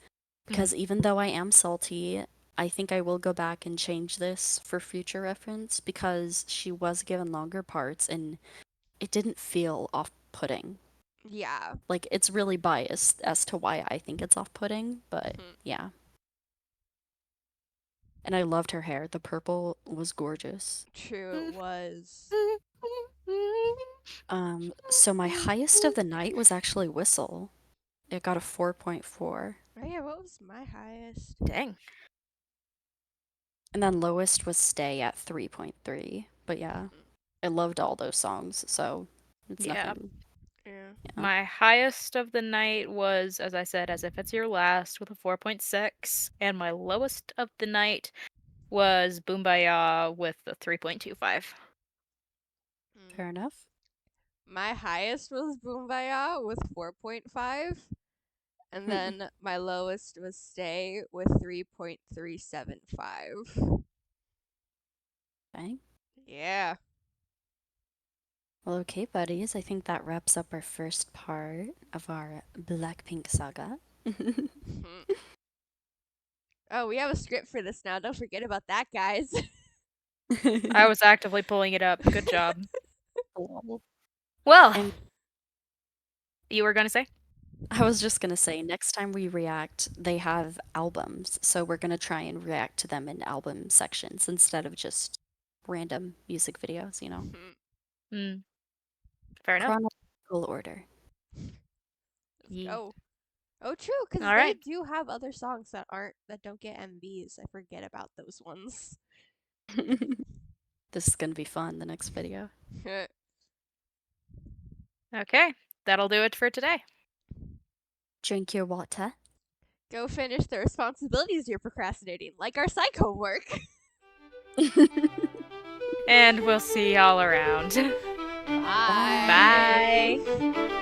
Because even though I am salty, I think I will go back and change this for future reference because she was given longer parts and it didn't feel off-putting. Yeah. Like, it's really biased as to why I think it's off-putting, but yeah. And I loved her hair. The purple was gorgeous. True, it was. So my highest of the night was actually Whistle. It got a 4.4. Oh, yeah, what was my highest? Dang. And then lowest was Stay at 3.3. But yeah, I loved all those songs, so it's Yeah. nothing. Yeah. Yeah. My highest of the night was, as I said, As If It's Your Last with a 4.6, and my lowest of the night was Boombaya with a 3.25. Fair enough. My highest was Boombaya with 4.5. And then my lowest was Stay with 3.375. Okay. Yeah. Well, okay, buddies. I think that wraps up our first part of our Blackpink saga. Oh, we have a script for this now. Don't forget about that, guys. I was actively pulling it up. Good job. Well, And you were gonna say? I was just gonna say, next time we react, they have albums, so we're gonna try and react to them in album sections instead of just random music videos, you know? Hmm. Fair enough. Chronological order. Let's Yeet. go. Oh, true, because All they right. do have other songs that don't get MVs. I forget about those ones. This is gonna be fun, the next video. Okay. That'll do it for today. Drink your water. Go finish the responsibilities you're procrastinating, like our psych homework. And we'll see y'all around. Bye. Bye.